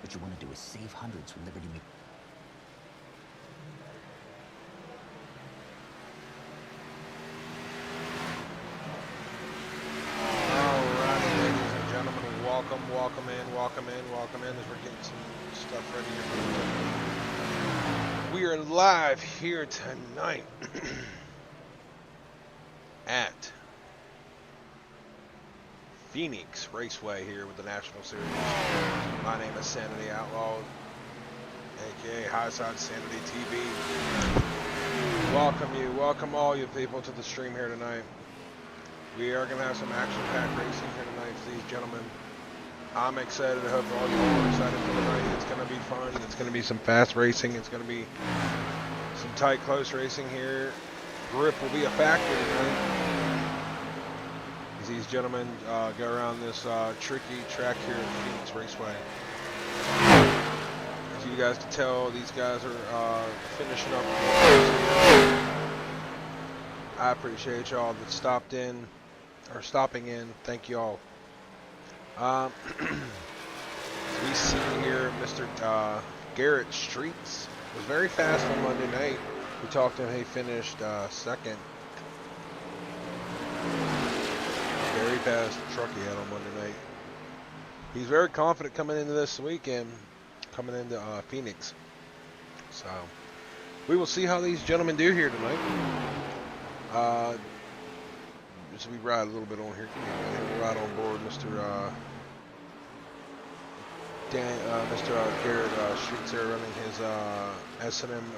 What you want to do is save hundreds when Liberty makes. Alrighty, ladies and gentlemen, welcome in as we're getting some stuff ready here. We are live here tonight at Phoenix Raceway here with the National Series. My name is Sanity Outlaw, aka Highside Sanity TV. Welcome all you people to the stream here tonight. We are going to have some action-packed racing here tonight for these gentlemen. I'm excited. I hope all you all are excited for tonight. It's going to be fun. It's going to be some fast racing. It's going to be some tight, close racing here. Grip will be a factor tonight as these gentlemen go around this tricky track here at Phoenix Raceway. As you guys can tell, these guys are finishing up. I appreciate y'all that stopping in. Thank you all. So we see here Mr. Garrett Streets was very fast on Monday night. We talked to him. He finished second. Very fast truck he had on Monday night. He's very confident coming into this weekend, coming into Phoenix. So we will see how these gentlemen do here tonight. So we ride a little bit on here. We'll ride on board Mr. Garrett Streets there, running his S&M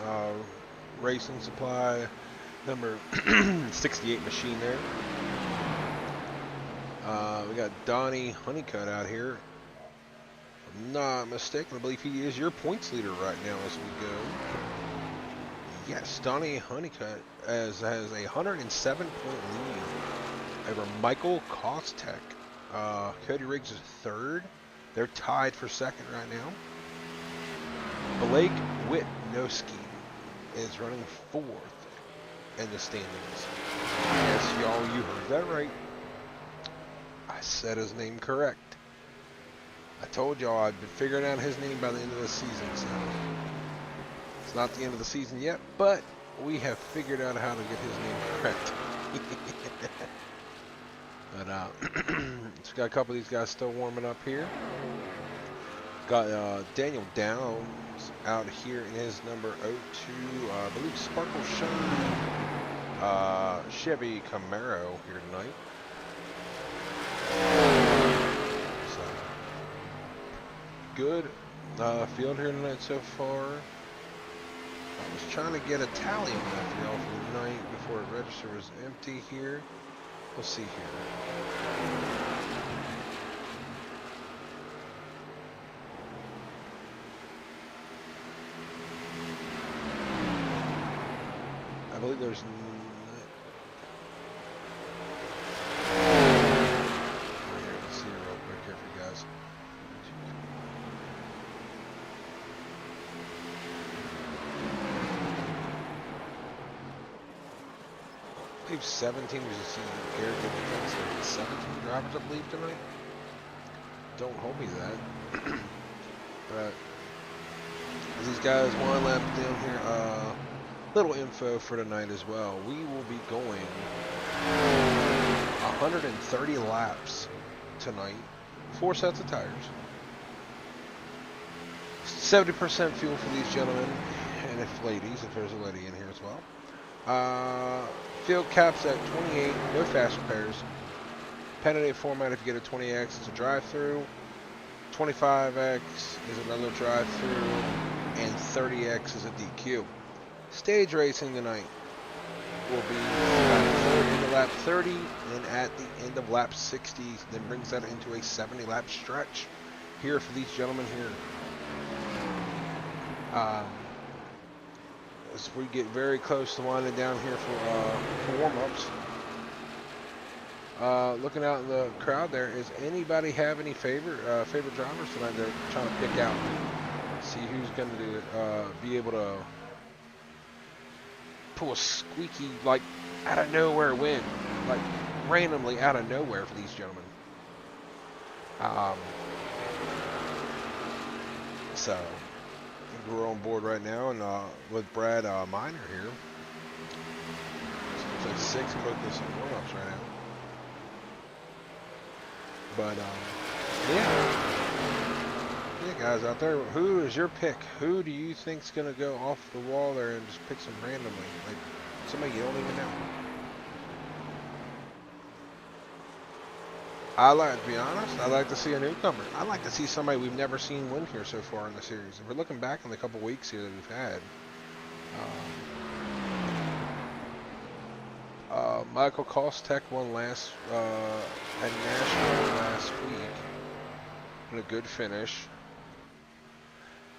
Racing Supply number 68 machine there. We got Donnie Honeycutt out here. If I'm not mistaken, I believe he is your points leader right now as we go. Yes, Donnie Honeycutt has a 107-point lead over Michael Kostek. Cody Riggs is third. They're tied for second right now. Blake Witnowski is running fourth in the standings. Yes, y'all, you heard that right. I said his name correct. I told y'all I'd been figuring out his name by the end of the season, so it's not the end of the season yet, but we have figured out how to get his name correct. But it's got a couple of these guys still warming up here. Got Daniel Downs out here in his number 02, I believe Sparkle Shine Chevy Camaro here tonight. So good field here tonight so far. I was trying to get a tally on that field for the night before it registered was empty here. We'll see here. I believe there's let's see real quick here for you guys. I believe 17 was a season. Garrett did defense. 17 drivers, I believe, tonight. Don't hold me to that. But as these guys one lap down here, little info for tonight as well. We will be going 130 laps tonight. 4 sets of tires. 70% fuel for these gentlemen, and if there's a lady in here as well. Field caps at 28, no fast repairs. Penalty format, if you get a 20X, it's a drive-through. 25X is another drive-through, and 30X is a DQ. Stage racing tonight will be into lap 30, and at the end of lap 60, then brings that into a 70-lap stretch here for these gentlemen here. As we get very close to winding down here for warm-ups. Looking out in the crowd there, is anybody have any favorite drivers tonight they're trying to pick out? See who's going to be able to pull a squeaky, like, out of nowhere win. Like, randomly out of nowhere for these gentlemen. So we're on board right now, and with Brad Miner here. So it's like 6 and both some warm-ups right now. But yeah, guys out there, who is your pick? Who do you think's gonna go off the wall there and just pick some randomly, like somebody you don't even know? I like to be honest. I like to see a newcomer. I like to see somebody we've never seen win here so far in the series. If we're looking back on the couple weeks here that we've had, Michael Kostek won last at Nashville last week with a good finish.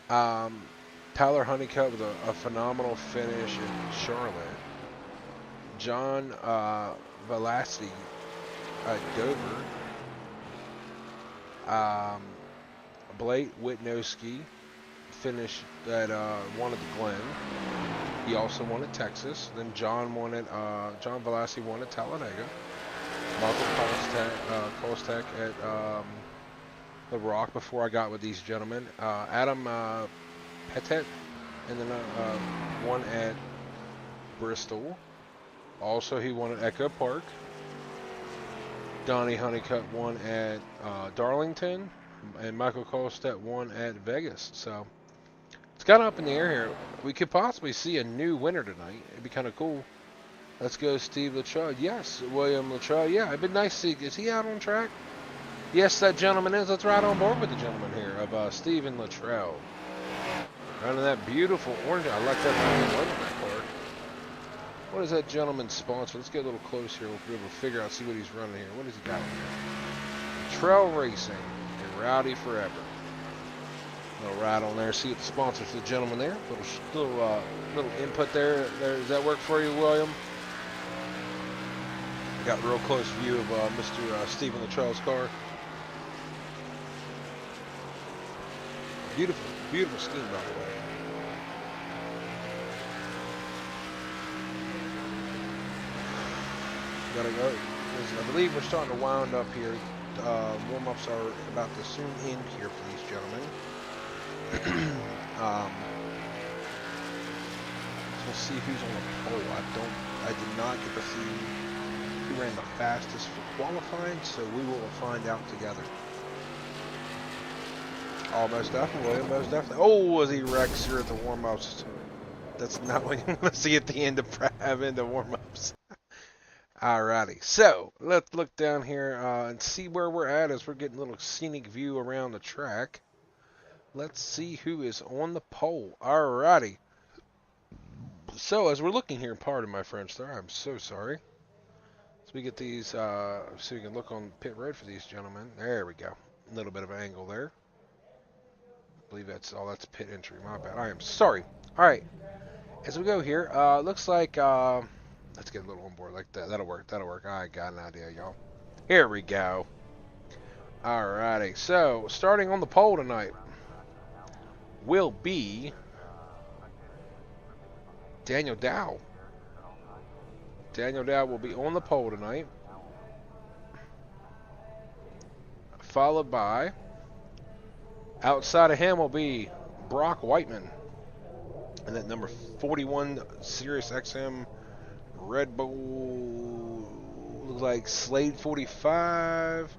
Tyler Honeycutt with a phenomenal finish in Charlotte. John Velasquez at Dover. Blake Witnowski finished at won at the Glen. He also won at Texas. Then John Velasquez won at Talladega. Michael Kostek at the Rock before I got with these gentlemen. Adam Pettit, and then won at Bristol. Also, he won at Echo Park. Donnie Honeycutt won at Darlington, and Michael Kostek won at Vegas. So it's kind of up in the air here. We could possibly see a new winner tonight. It'd be kind of cool. Let's go, Steve Luttrell. Yes, William Luttrell. Yeah, it'd be nice to see. Is he out on track? Yes, that gentleman is. Let's ride on board with the gentleman here of Stephen Luttrell. Running that beautiful orange. I like that light on that car. What is that gentleman's sponsor? Let's get a little close here. We'll be able to figure out, see what he's running here. What has he got here? Trail Racing and Rowdy Forever. Little ride on there. See what the sponsors for the gentleman there. Little input there. Does that work for you, William? Got a real close view of Mr. Stephen Luttrell's car. Beautiful, beautiful scheme, by the way. Gotta go. I believe we're starting to wound up here. Warm-ups are about to soon end here for these gentlemen. Let's see who's on the pole. I did not get to see who ran the fastest for qualifying, so we will find out together. Oh, most definitely, most definitely. Oh, was he wrecks here at the warm-ups? That's not what you're going to see at the end of warm-ups. Alrighty, so let's look down here and see where we're at as we're getting a little scenic view around the track. Let's see who is on the pole. Alrighty. So as we're looking here, pardon my French there, I'm so sorry. So we get these, so we can look on pit road for these gentlemen. There we go. A little bit of an angle there. I believe that's pit entry. My bad. I am sorry. Alright. As we go here, looks like, let's get a little on board like that. That'll work. That'll work. I got an idea, y'all. Here we go. Alrighty. So, starting on the pole tonight will be Daniel Dow. Daniel Dow will be on the pole tonight. Followed by, outside of him will be Brock Whiteman. And that number 41 Sirius XM Red Bull, looks like Slade 45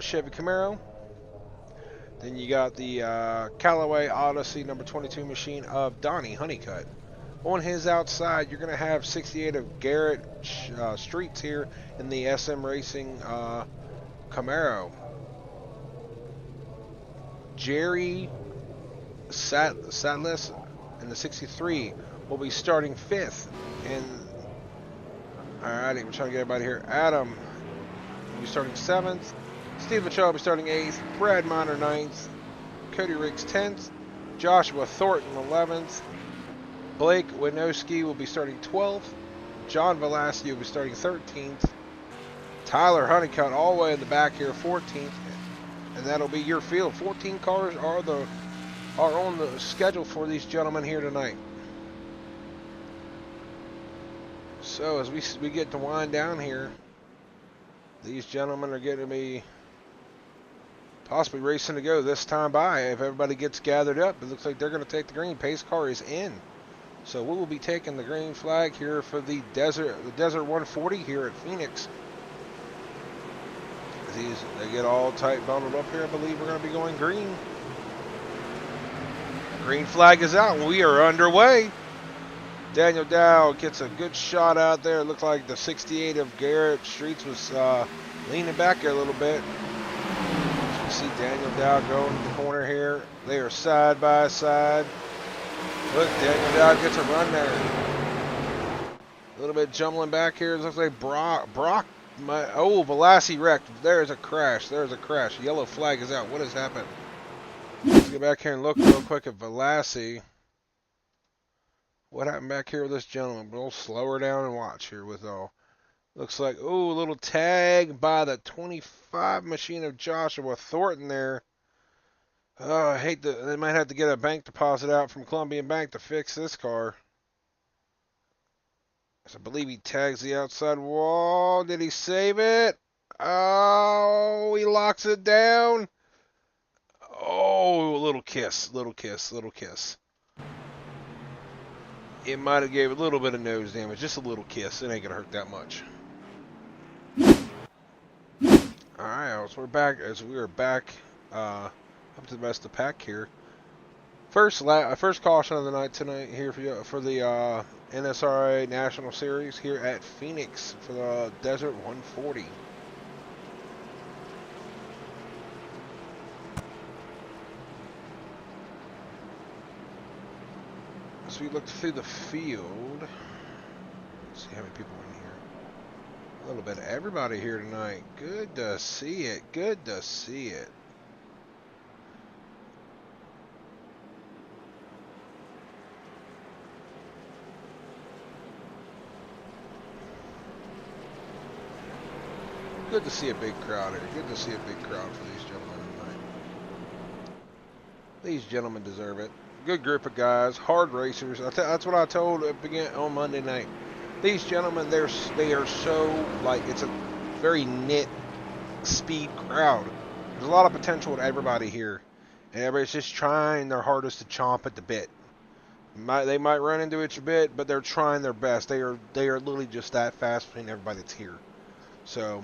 Chevy Camaro. Then you got the Callaway Odyssey number 22 machine of Donnie Honeycutt. On his outside, you're going to have 68 of Garrett Streets here in the SM Racing Camaro. Jerry Sadless in the 63 will be starting 5th. And alrighty, we're trying to get everybody here. Adam will be starting 7th. Steve Luttrell will be starting 8th. Brad Miner 9th. Cody Riggs 10th. Joshua Thornton 11th. Blake Winowski will be starting 12th. John Velasquez will be starting 13th. Tyler Honeycutt all the way in the back here 14th. And that'll be your field. 14 cars are on the schedule for these gentlemen here tonight. So as we get to wind down here, these gentlemen are going to be possibly racing to go this time by. If everybody gets gathered up, it looks like they're going to take the green. Pace car is in. So we will be taking the green flag here for the Desert 140 here at Phoenix. They get all tight bundled up here. I believe we're going to be going green. Green flag is out. We are underway. Daniel Dow gets a good shot out there. It looked like the 68 of Garrett Streets was leaning back there a little bit. You see Daniel Dow going to the corner here. They are side by side. Look, Daniel Dow gets a run there. A little bit jumbling back here. It looks like Brock. Velassi wrecked. There's a crash. There's a crash. Yellow flag is out. What has happened? Let's get back here and look real quick at Velassi. What happened back here with this gentleman? We'll slow her down and watch here with all. Looks like, ooh, a little tag by the 25 machine of Joshua Thornton there. Oh, I hate that. They might have to get a bank deposit out from Columbian Bank to fix this car. I believe he tags the outside wall. Did he save it? Oh, he locks it down. Oh, a little kiss, little kiss, little kiss. It might have gave a little bit of nose damage, just a little kiss. It ain't gonna hurt that much. All right, so we're back. We are back up to the best of the pack here. First caution of the night tonight here for the Nsrla National Series here at Phoenix for the Desert 140. So we looked through the field. Let's see how many people are in here. A little bit of everybody here tonight. Good to see it. Good to see it. Good to see a big crowd here. Good to see a big crowd for these gentlemen tonight. These gentlemen deserve it. Good group of guys, hard racers. That's what I told on Monday night. These gentlemen, they are so, like, it's a very knit speed crowd. There's a lot of potential with everybody here, and everybody's just trying their hardest to chomp at the bit. They might run into it a bit, but they're trying their best. They are literally just that fast between everybody that's here. So.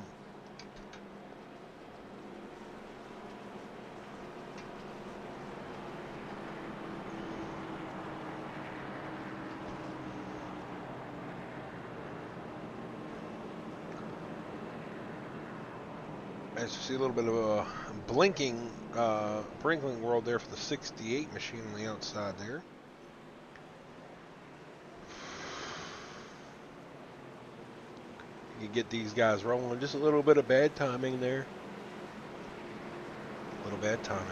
As you see a little bit of a blinking world there for the 68 machine on the outside there. You get these guys rolling. Just a little bit of bad timing there. A little bad timing.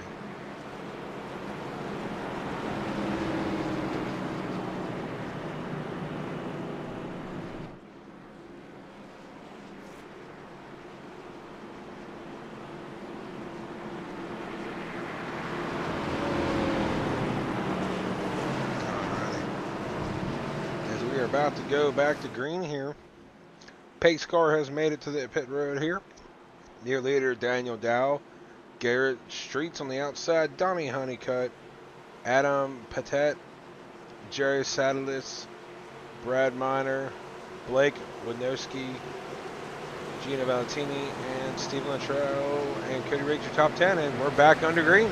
About to go back to green here. Pace car has made it to the pit road here. Near leader Daniel Dow, Garrett Streets on the outside, Donnie Honeycutt, Adam Patet, Jerry Sadalis, Brad Miner, Blake Winowski, Gina Valentini, and Steve Nsrla and Cody Riggs are top 10, and we're back under green.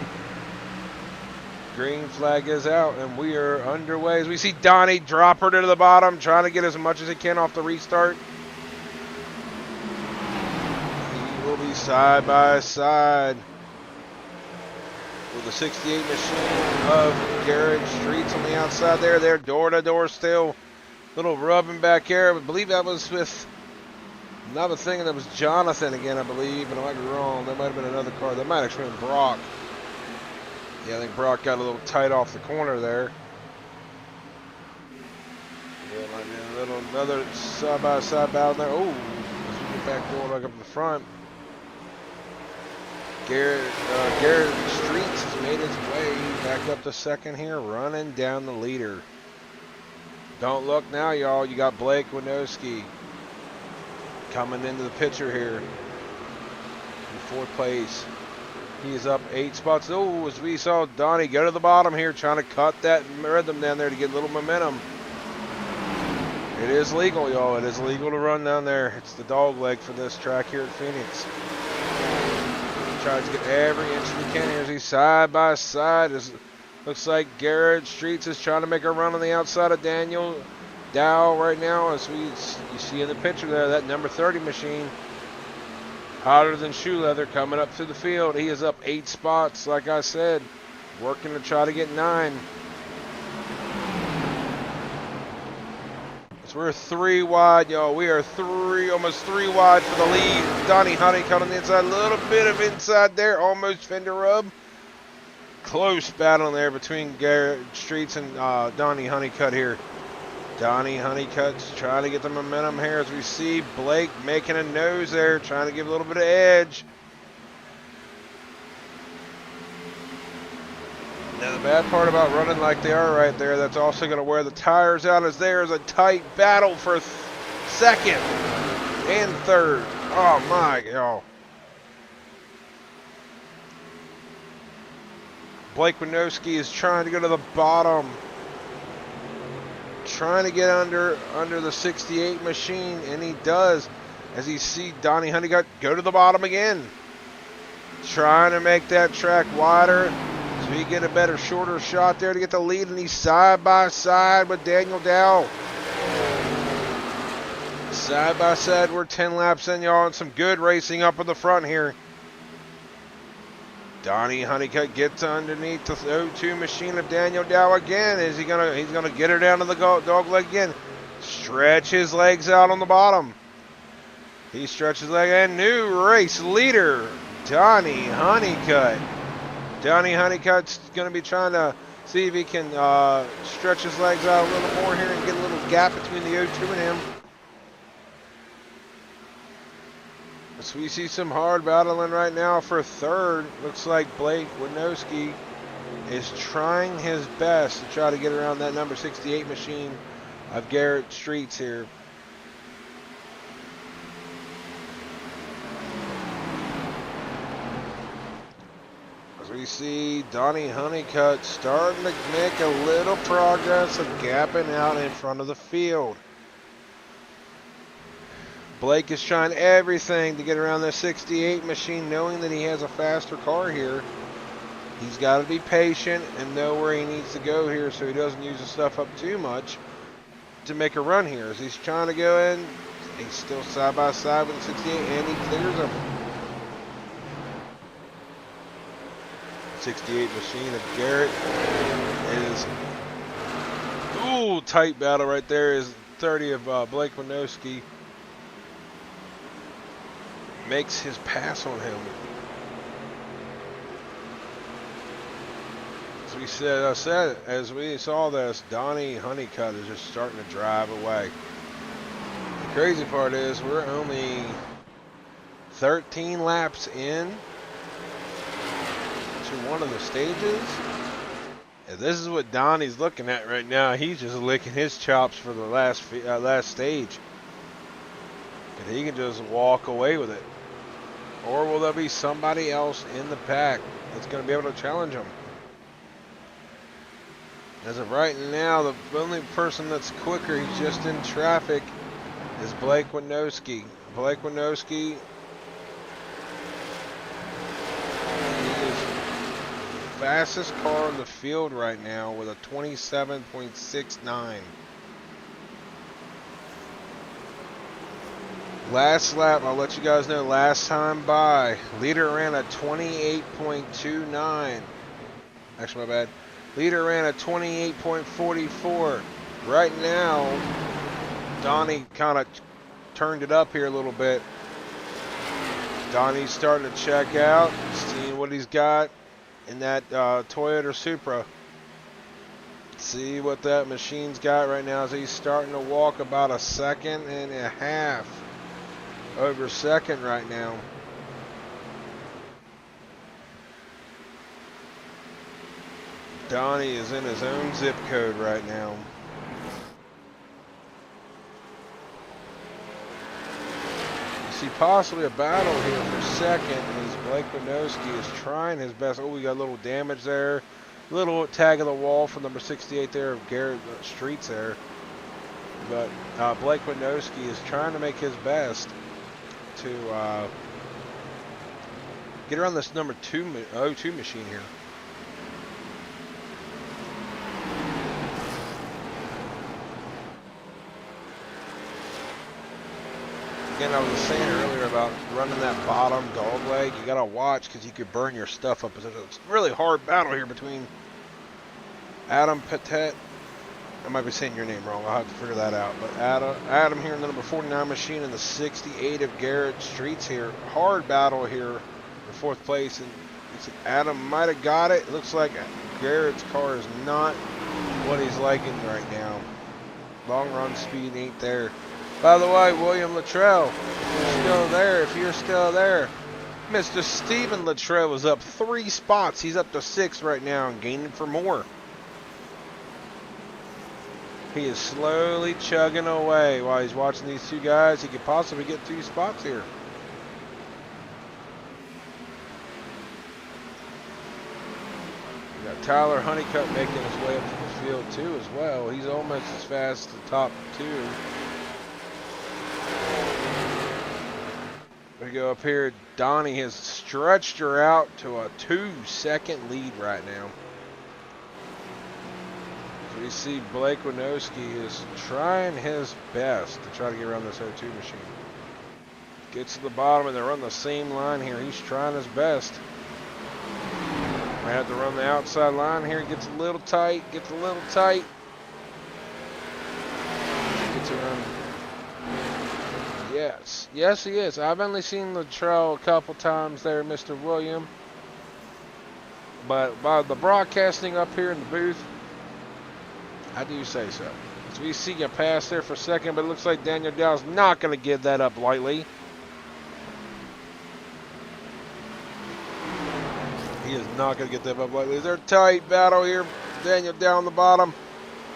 Green flag is out, and we are underway. As we see Donnie drop her to the bottom, trying to get as much as he can off the restart. He will be side by side with the 68 machine of Garrett Streets on the outside there. They're door to door still. Little rubbing back here. I believe that was with another thing. That was Jonathan again, I believe, but I might be wrong. That might have been another car. That might have been Brock. Yeah, I think Brock got a little tight off the corner there. Yeah, might be another side-by-side battle there. Oh, let's get back door back up the front. Garrett Streets has made his way back up to second here, running down the leader. Don't look now, y'all. You got Blake Winowski coming into the picture here in fourth place. He's up 8 spots. Oh, as we saw Donnie go to the bottom here, trying to cut that rhythm down there to get a little momentum. It is legal, y'all. It is legal to run down there. It's the dog leg for this track here at Phoenix. He tries to get every inch he can here as he's side by side. Looks like Garrett Streets is trying to make a run on the outside of Daniel Dow right now. As you see in the picture there, that number 30 machine, hotter than shoe leather, coming up through the field. He is up 8 spots, like I said, working to try to get 9. So we're 3 wide, y'all. We are almost 3 wide for the lead. Donnie Honeycutt on the inside, a little bit of inside there, almost fender rub. Close battle there between Garrett Streets and Donnie Honeycutt here. Donnie Honeycutt's trying to get the momentum here as we see Blake making a nose there, trying to give a little bit of edge. Now the bad part about running like they are right there, that's also going to wear the tires out, as there is a tight battle for second and third. Oh my, y'all. Blake Winowski is trying to go to the bottom, trying to get under the 68 machine, and he does, as you see Donnie Honeycutt go to the bottom again, trying to make that track wider so he get a better, shorter shot there to get the lead, and he's side by side with Daniel Dow. Side by side, we're 10 laps in, y'all, and some good racing up in the front here. Donnie Honeycutt gets underneath the 02 machine of Daniel Dow again. He's gonna get her down to the dog leg again. Stretch his legs out on the bottom. He stretches his leg, and new race leader, Donnie Honeycutt. Donnie Honeycutt's gonna be trying to see if he can stretch his legs out a little more here and get a little gap between the 02 and him. So we see some hard battling right now for third. Looks like Blake Winowski is trying his best to try to get around that number 68 machine of Garrett Streets here. As we see Donnie Honeycutt starting to make a little progress of gapping out in front of the field. Blake is trying everything to get around the 68 machine, knowing that he has a faster car here. He's got to be patient and know where he needs to go here so he doesn't use the stuff up too much to make a run here. As he's trying to go in, he's still side by side with the 68, and he clears him. 68 machine of Garrett is, ooh, tight battle right there. Is 30 of Blake Winowski. Makes his pass on him. As we saw this, Donnie Honeycutt is just starting to drive away. The crazy part is we're only 13 laps in to one of the stages. And this is what Donnie's looking at right now. He's just licking his chops for the last stage. And he can just walk away with it. Or will there be somebody else in the pack that's going to be able to challenge him? As of right now, the only person that's quicker, he's just in traffic, is Blake Winowski. Blake Winowski, he is fastest car in the field right now with a 27.69. Last lap, I'll let you guys know, last time by, leader ran a 28.29. Actually, my bad. Leader ran a 28.44. Right now, Donnie kind of turned it up here a little bit. Donnie's starting to check out, seeing what he's got in that Toyota Supra. See what that machine's got right now as he's starting to walk about a second and a half over second right now. Donnie is in his own zip code right now. You see possibly a battle here for second as Blake Winowski is trying his best. Oh, we got a little damage there. Little tag of the wall for number 68 there of Garrett Streets there. But Blake Winowski is trying to make his best to get around this number 02 machine here. Again, I was saying earlier about running that bottom dog leg. You gotta watch because you could burn your stuff up. It's a really hard battle here between Adam Patet. I might be saying your name wrong. I'll have to figure that out. But Adam here in the number 49 machine and the 68 of Garrett Streets here. Hard battle here for fourth place. And Adam might have got it. It looks like Garrett's car is not what he's liking right now. Long run speed ain't there. By the way, William Luttrell, if you're still there, Mr. Stephen Luttrell is up 3 spots. He's up to 6 right now and gaining for more. He is slowly chugging away while he's watching these two guys. He could possibly get 2 spots here. We got Tyler Honeycutt making his way up to the field too as well. He's almost as fast as the top 2. We go up here. Donnie has stretched her out to a 2-second lead right now. So we see Blake Winowski is trying his best to try to get around this 02 machine. Gets to the bottom and they're on the same line here. He's trying his best. I have to run the outside line here. Gets a little tight. Gets around. Yes, he is. I've only seen Luttrell a couple times there, Mr. William. But by the broadcasting up here in the booth, I do say so. So we see a pass there for second, but it looks like Daniel Dow's not going to give that up lightly. He is not going to get that up lightly. They're tight battle here. Daniel Dow on the bottom.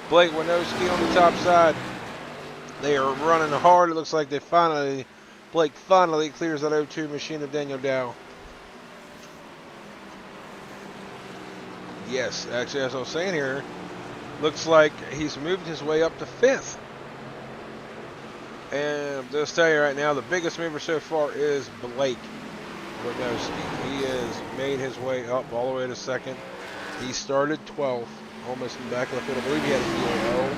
Blake Winowski on the top side. They are running hard. It looks like Blake finally clears that 02 machine of Daniel Dow. Yes, actually, as I was saying here, looks like he's moved his way up to 5th. And I'll just tell you right now, the biggest mover so far is Blake Winowski. He has made his way up all the way to 2nd. He started 12th, almost in the back of the field. I believe he had a yellow.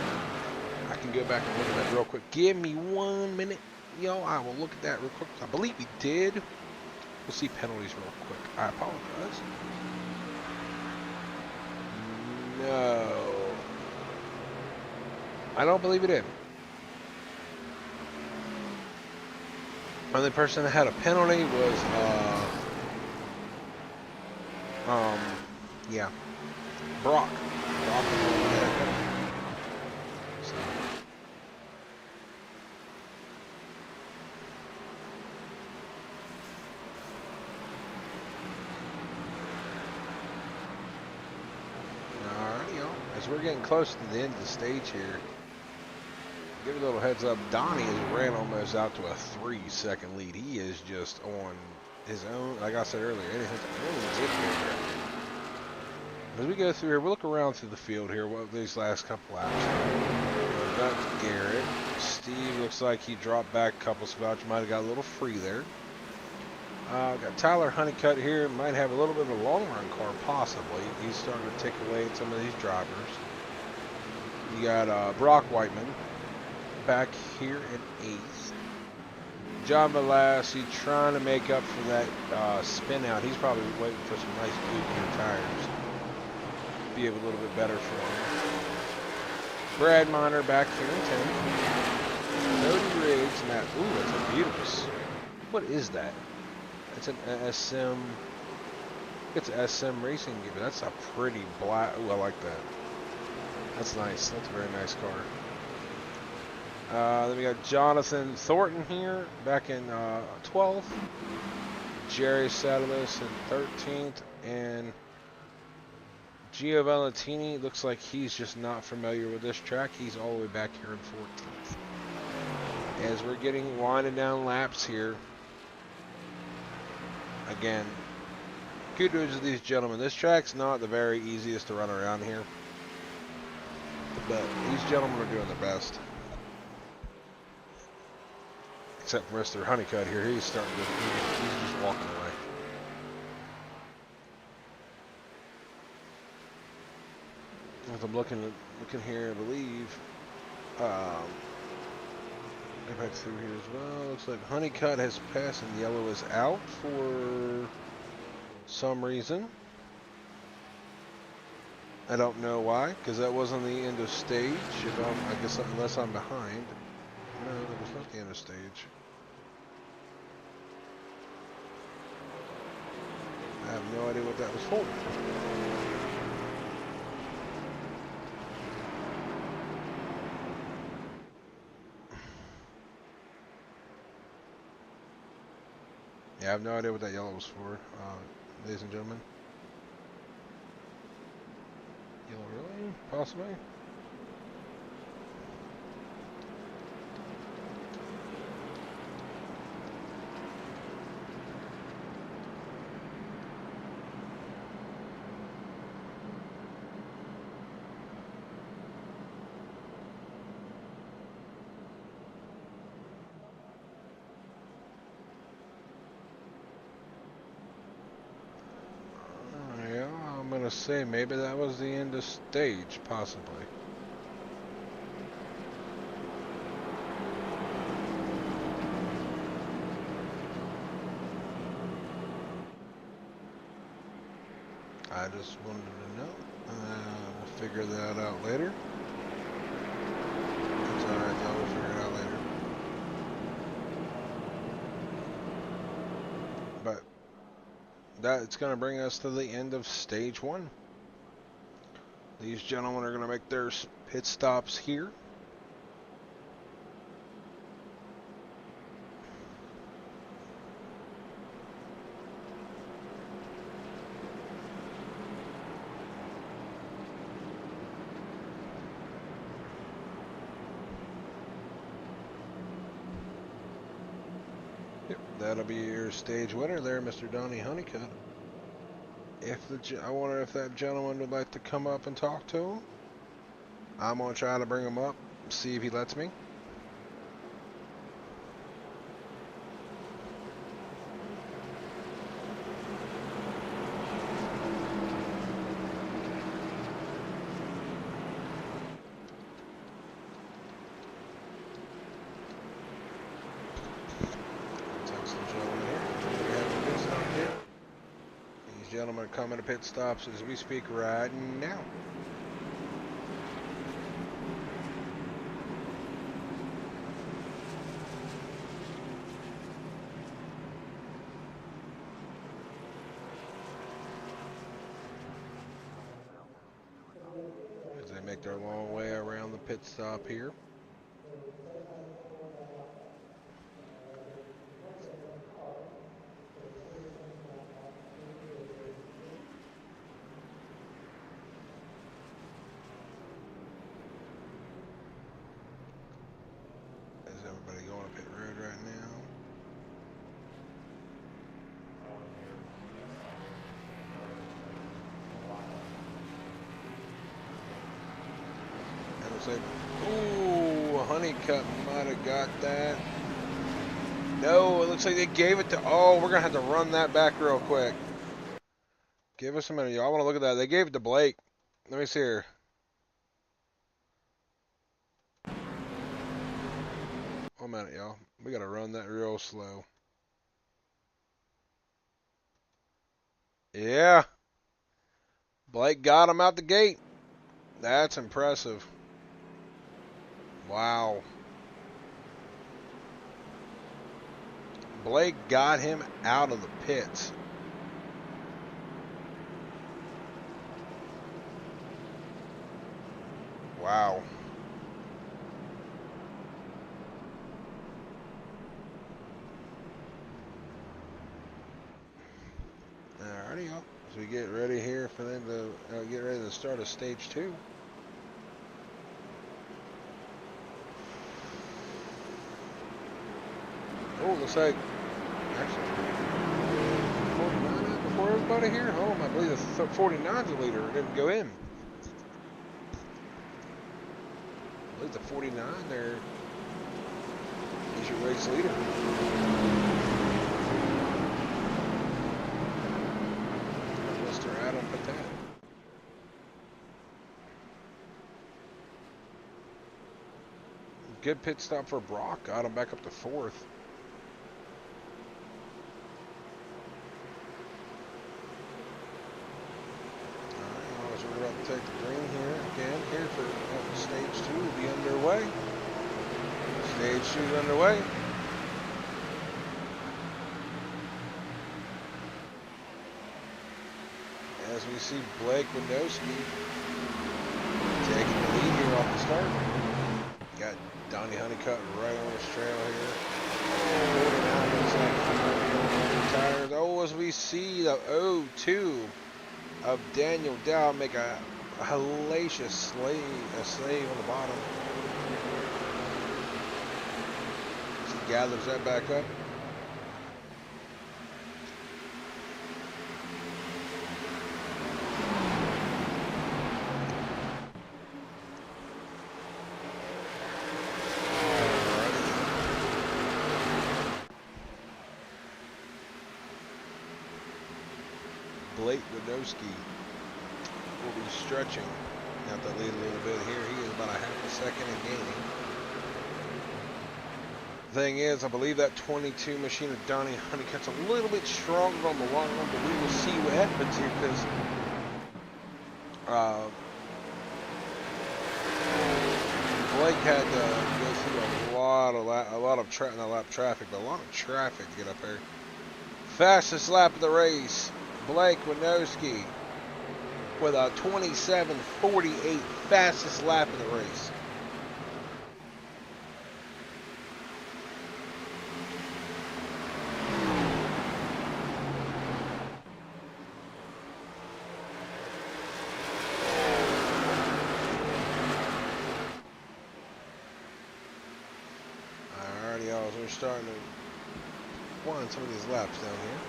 I can go back and look at that real quick. Give me 1 minute. I will look at that real quick. I believe he did. We'll see penalties real quick. I apologize. No. I don't believe he did. Only person that had a penalty was, Brock. We're getting close to the end of the stage here. Give a little heads up. Donnie has ran almost out to a 3-second lead. He is just on his own. Like I said earlier, as we go through here, we'll look around through the field here. What these last couple laps? That's Garrett. Steve looks like he dropped back a couple spots. Might have got a little free there. Got Tyler Honeycutt here. Might have a little bit of a long run car, possibly. He's starting to take away some of these drivers. You got Brock Whiteman back here in 8th. John Malassi trying to make up for that spin out. He's probably waiting for some nice blue tires. Be a little bit better for him. Brad Miner back here in 10th. Cody Riggs and that. Ooh, that's a beautiful. What is that? It's an SM. It's an SM racing gear. That's a pretty black. Ooh, I like that. That's nice. That's a very nice car. Then we got Jonathan Thornton here, back in 12th. Jerry Sadalos in 13th, and Gio Valentini looks like he's just not familiar with this track. He's all the way back here in 14th. As we're getting winding down laps here. Again, kudos to these gentlemen. This track's not the very easiest to run around here, but these gentlemen are doing their best. Except for Mr. Honeycutt here, he's starting to, he's just walking away. As I'm looking here, I believe, go back through here as well. Looks like Honeycutt has passed and yellow is out for some reason. I don't know why, because that wasn't the end of stage. I guess unless I'm behind. No, that was not the end of stage. I have no idea what that was for. Yeah, I have no idea what that yellow was for, ladies and gentlemen. Yellow really? Possibly? I'm gonna say maybe that was the end of stage, possibly. I just wanted to know. We'll figure that out later. That's alright though, we'll figure it out later. But that's gonna bring us to the end of stage 1. These gentlemen are gonna make their pit stops here. Yep, that'll be your stage winner there, Mr. Donnie Honeycutt. I wonder if that gentleman would like to come up and talk to him. I'm gonna try to bring him up, see if he lets me. Gentlemen are coming to pit stops as we speak right now. As they make their long way around the pit stop here. Everybody going up pit road right now. And it's like, ooh, Honeycutt might have got that. No, it looks like they gave it to, oh, we're going to have to run that back real quick. Give us a minute, y'all. I want to look at that. They gave it to Blake. Let me see here. One minute, y'all. We got to run that real slow. Yeah. Blake got him out the gate. That's impressive. Wow. Blake got him out of the pits. Wow. Alrighty, y'all. So we get ready here for them to get ready to start a stage 2. Oh, looks like actually for everybody here? Oh, I believe the 49's the leader. It didn't go in. I believe the 49 there is your race leader. Mr. Adam Patat. Good pit stop for Brock. Got him back up to 4th. We're about to take the green here again. Here for stage 2 will be underway. Stage 2 is underway. As we see Blake Windowski taking the lead here off the start. Got Donnie Honeycutt right on his trail here. Tires. Oh, as we see the 0-2 of Daniel Dow make a hellacious slave on the bottom. He gathers that back up. Blake Windowski will be stretching. Got the lead a little bit here. He is about a half a second in gaining. Thing is, I believe that 22 machine of Donnie Honeycutt's a little bit stronger on the long run, but we will see what happens here because Blake had to go through a lot of traffic to get up here. Fastest lap of the race. Blake Windowski with a 27:48, fastest lap of the race. Alrighty, y'all, so we're starting to wind some of these laps down here.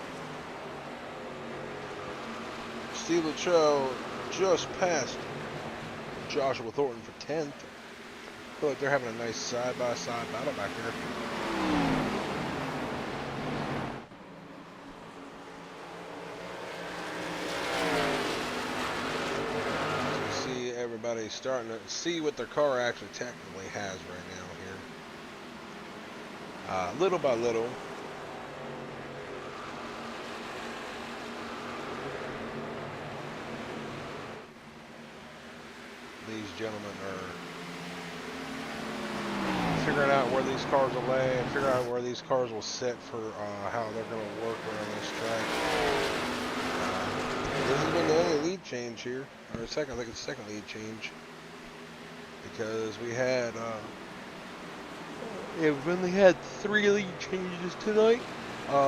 Steve Luttrell just passed Joshua Thornton for 10th. I feel like they're having a nice side-by-side battle back here. As we see everybody starting to see what their car actually technically has right now here. Little by little. These gentlemen are figuring out where these cars will lay and figuring out where these cars will sit for how they're going to work around this track. This has been the only lead change here, or I think it's the second lead change, because we had we've only had 3 lead changes tonight.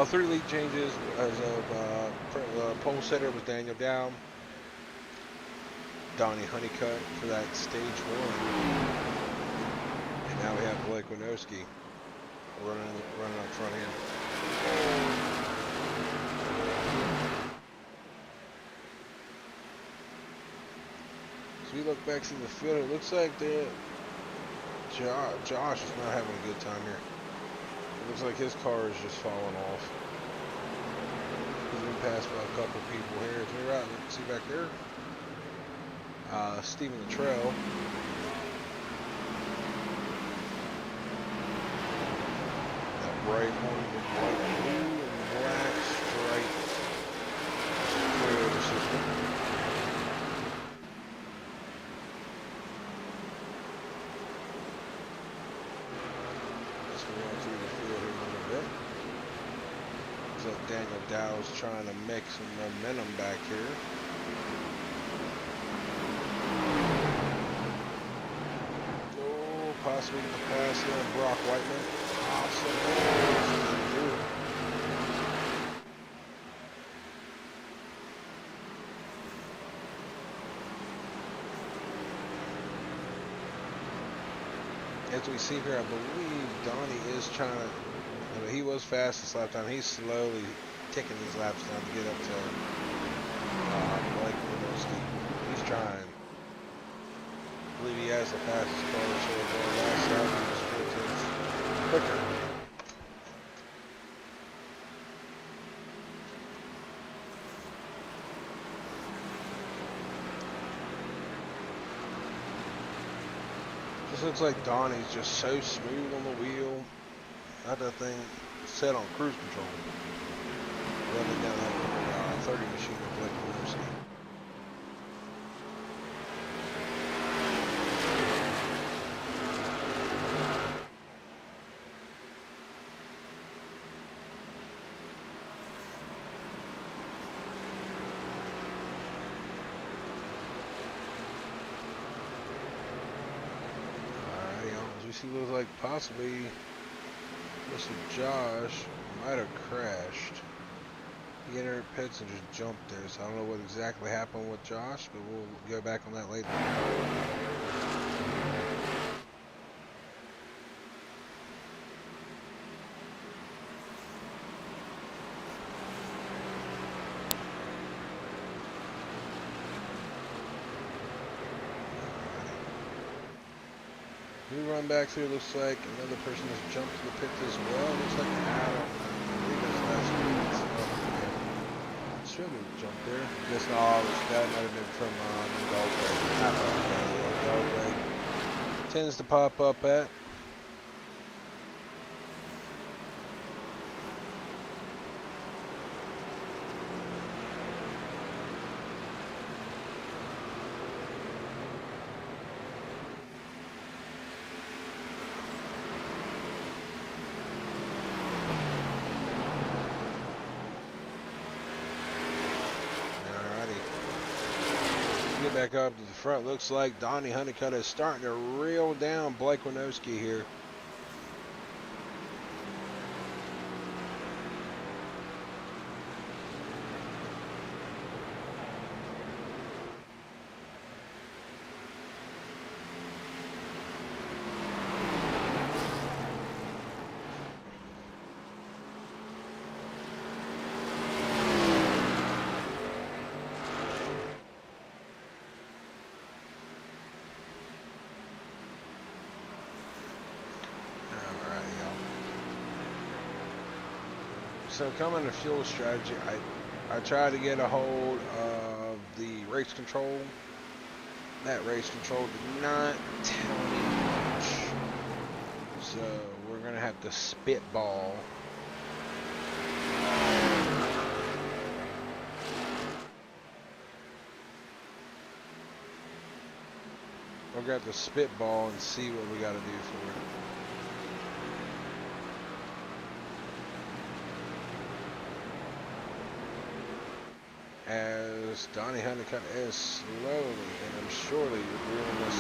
3 lead changes as of pole setter was Daniel Dow. Donnie Honeycutt for that stage 1. And now we have Blake Windowski running up front here. So we look back to the field. It looks like Josh is not having a good time here. It looks like his car is just falling off. He's been passed by a couple people here. To the right, let's see back there. Stephen Luttrell. That bright one with white, blue, and black stripe Toyota system. Let's go on through the field here a little bit. Looks like Daniel Dow's trying to make some momentum back here. Possibly the pass here on Brock Whiteman. Awesome. As we see here, I believe Donnie is trying to, he was fastest lap time. He's slowly taking these laps down to get up to trying. I believe he has the fastest car, so the last lap he was 14th quicker. This looks like Donnie's just so smooth on the wheel. Got that thing set on cruise control. Running down that 30 machine with Blake Williamson. He looks like possibly Mr. Josh might have crashed. He entered pits and just jumped there, so I don't know what exactly happened with Josh, but we'll go back on that later. We run back through, looks like another person has jumped to the pit as well. Looks like Adam. I believe that's last week. Should have jumped there. I guess that might have been from Dogway. Tends to pop up at. Back up to the front. Looks like Donnie Honeycutt is starting to reel down Blake Winowski here. So coming to fuel strategy, I tried to get a hold of the race control. That race control did not tell me much. So we're gonna have to spitball. We're gonna have to spitball and see what we gotta do for it. As Donnie Honeycutt is slowly and surely reeling this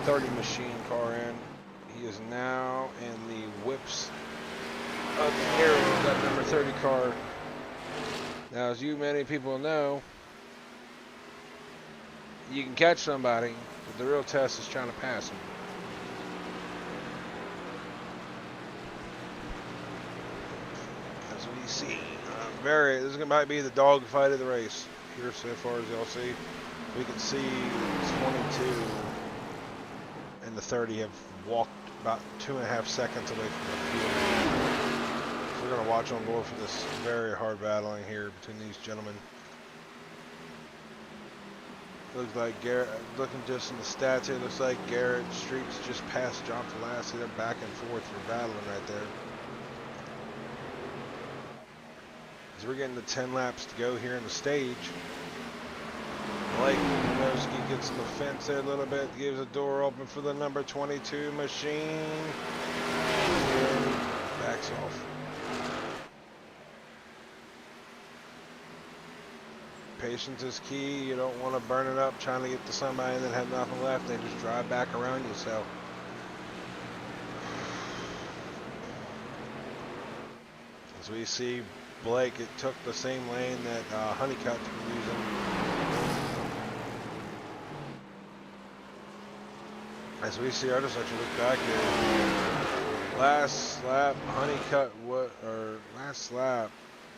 30 machine car in. He is now in the whips of the arrow of that number 30 car. Now, as many people know, you can catch somebody, but the real test is trying to pass them. As we see. This might be the dog fight of the race here so far as y'all see. We can see 22 and the 30 have walked about 2.5 seconds away from the field. So we're going to watch on board for this very hard battling here between these gentlemen. Looks like Garrett, looking just in the stats here, looks like Garrett Streets just passed John Falassi. They're back and forth for battling right there. We're getting to 10 laps to go here in the stage. Blake Winowski gets in the fence there a little bit, gives the door open for the number 22 machine. And backs off. Patience is key. You don't want to burn it up trying to get to somebody and then have nothing left. They just drive back around you. So as we see Blake, it took the same lane that Honeycutt was using. As we see, I just actually look back here. Last lap, Honeycutt, last lap,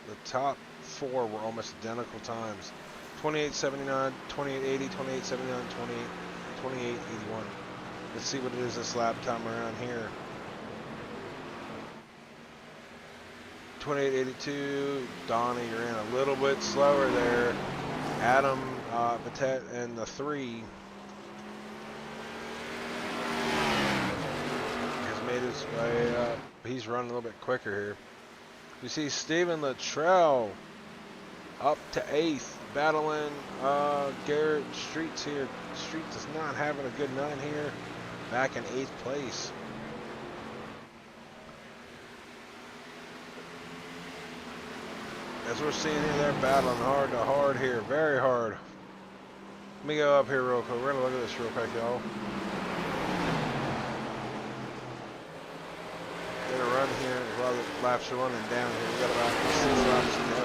the top four were almost identical times. 2879, 2880, 2879, 2881. Let's see what it is this lap time around here. 2882, Donnie, you're in a little bit slower there. Adam Patet in the 3 has made his way up. He's running a little bit quicker here. You see Stephen Luttrell up to 8th, battling Garrett Streets here. Streets is not having a good night here, back in 8th place. As we're seeing here, they're battling hard to hard here, very hard. Let me go up here real quick. We're gonna look at this real quick, y'all. Gonna run here while the laps are running down here. We got about 6 laps to go.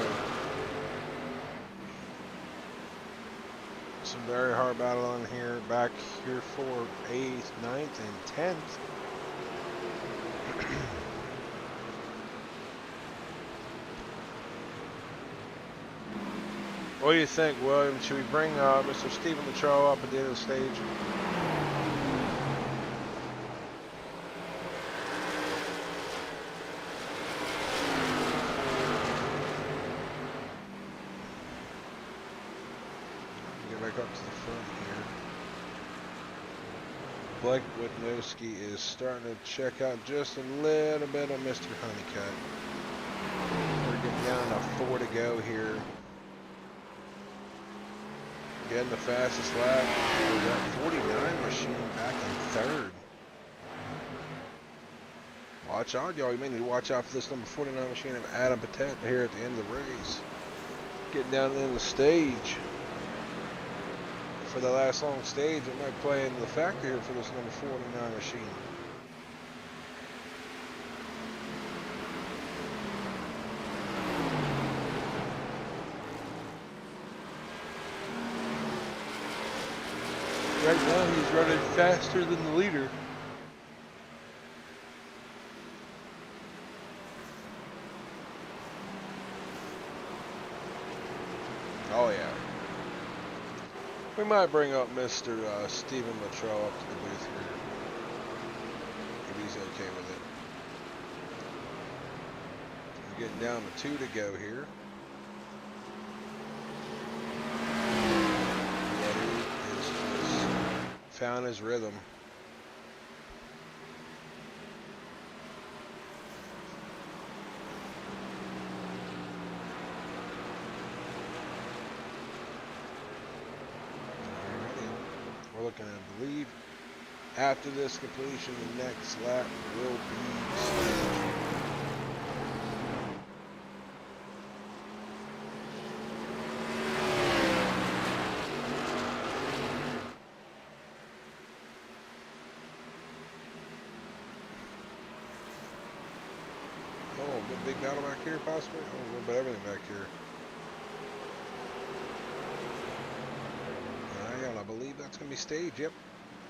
Some very hard battling here, back here for 8th, 9th, and 10th. What do you think, William? Should we bring Mr. Stephen Luttrell up at the end of the stage? Get back up to the front here. Blake Witnowski is starting to check out just a little bit of Mr. Honeycutt. We're getting down to 4 to go here. Getting the fastest lap. We got 49 machine back in 3rd. Watch out, y'all. You may need to watch out for this number 49 machine of Adam Patet here at the end of the race. Getting down in the stage. For the last long stage, it might play into the factor here for this number 49 machine. Right now, he's running faster than the leader. Oh, yeah. We might bring up Mr. Stephen Luttrell up to the booth here, if he's okay with it. We're getting down to 2 to go here. Found his rhythm. We're looking at, I believe, after this completion, the next lap will be staged. Big battle back here, possibly? Oh, a little bit of everything back here. And I believe that's going to be stage. Yep.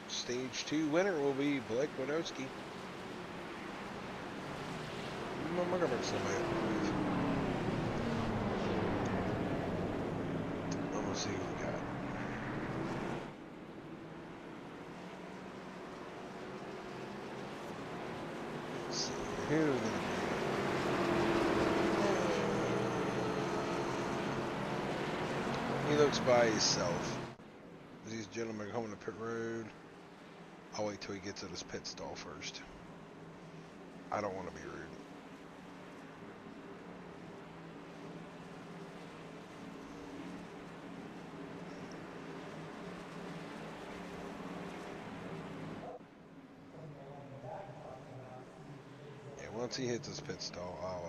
Stage 2 winner will be Blake Wodowski. I'm going to bring somebody up. I'm going to see who we got. Let's see. Who are we going to bring? He looks by himself. These gentlemen are coming to pit road. I'll wait till he gets at his pit stall first. I don't want to be rude. Yeah, once he hits his pit stall, I'll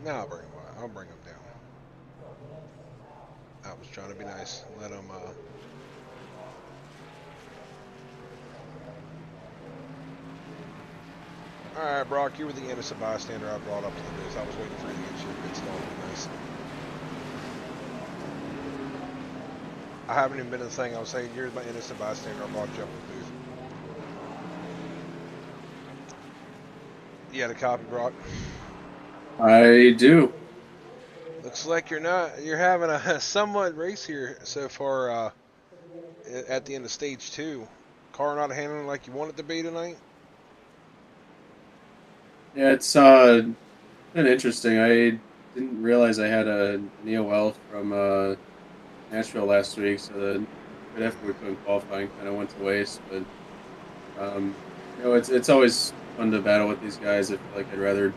now I'll bring him down. I was trying to be nice. Let him Alright, Brock, you were the innocent bystander I brought up to the booth. I was waiting for you to get your pit stall to be nice. I haven't even been in the thing. I was saying you're my innocent bystander. I brought you up to the booth. You had a copy, Brock? I do. Looks like you're having a somewhat race here so far at the end of stage 2. Car not handling like you want it to be tonight? Yeah, it's been interesting. I didn't realize I had a NEOL from Nashville last week, so the right after we put in qualifying kind of went to waste. But it's always fun to battle with these guys. I feel like I'd rather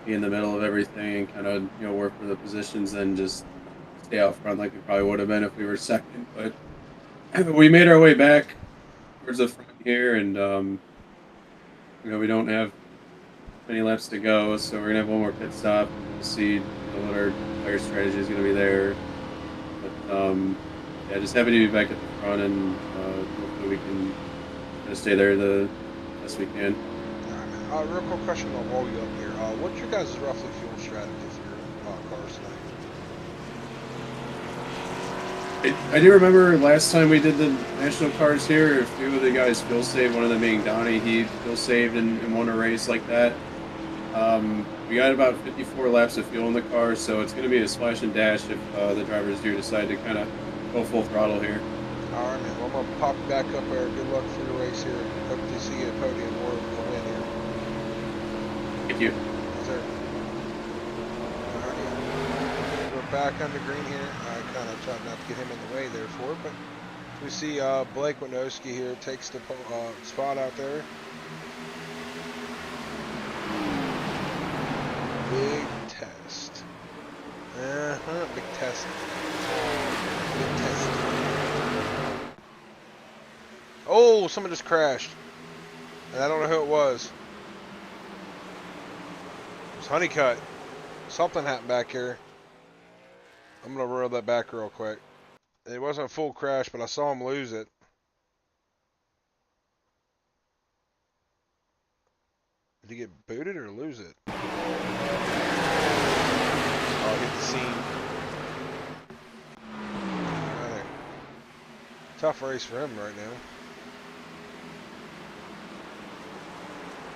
be in the middle of everything and kind of work for the positions than just stay out front like it probably would have been if we were second. But we made our way back towards the front here, and we don't have many laps to go, so we're gonna have one more pit stop. We'll see what our tire strategy is gonna be there. But yeah, just happy to be back at the front, and hopefully we can kind of stay there the best we can. All right, man. Real quick question on while you up here. What's your guys' roughly fuel strategy for your cars tonight? I do remember last time we did the national cars here, a few of the guys fuel saved. One of them being Donnie, he fuel saved and won a race like that. We got about 54 laps of fuel in the car, so it's going to be a splash and dash if the drivers do decide to kind of go full throttle here. All right, man. Well, I'm going to pop back up there. Good luck for your race here. Hope to see you at podium or win here. Thank you. Yes, sir. All right. We're back on the green here. I kind of tried not to get him in the way there for it, but we see Blake Winowski here takes the spot out there. Big test. Big test. Big test. Oh, someone just crashed. And I don't know who it was. It was Honeycutt. Something happened back here. I'm going to reel that back real quick. It wasn't a full crash, but I saw him lose it. Did he get booted or lose it? Oh, hit the scene. Right. Tough race for him right now.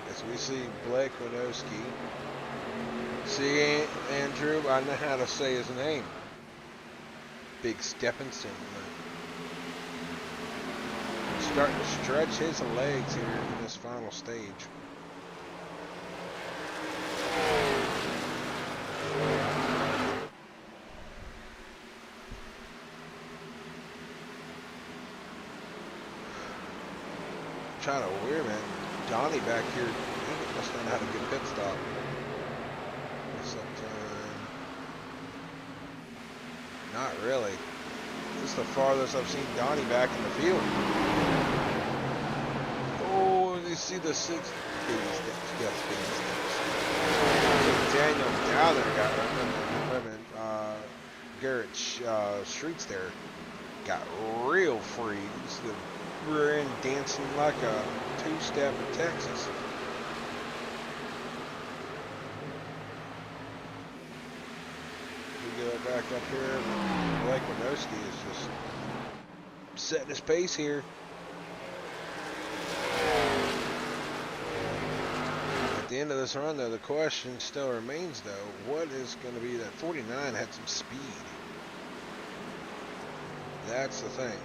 As we see Blake Winowski. See, Andrew, I know how to say his name. Big stepping stone. Starting to stretch his legs here in this final stage. Trying to weird, man. Donnie back here, he must not have had a good pit stop. Sometime. Not really. This is the farthest I've seen Donnie back in the field. Oh, you see the 6 baby steps. Yes, baby steps. Daniel down there got Garrett Streets there got real free. This is the rear end dancing like a two-step in Texas. We go back up here. Blake Winowski is just setting his pace here. At the end of this run, though, the question still remains, though, what is going to be that 49 had some speed? That's the thing.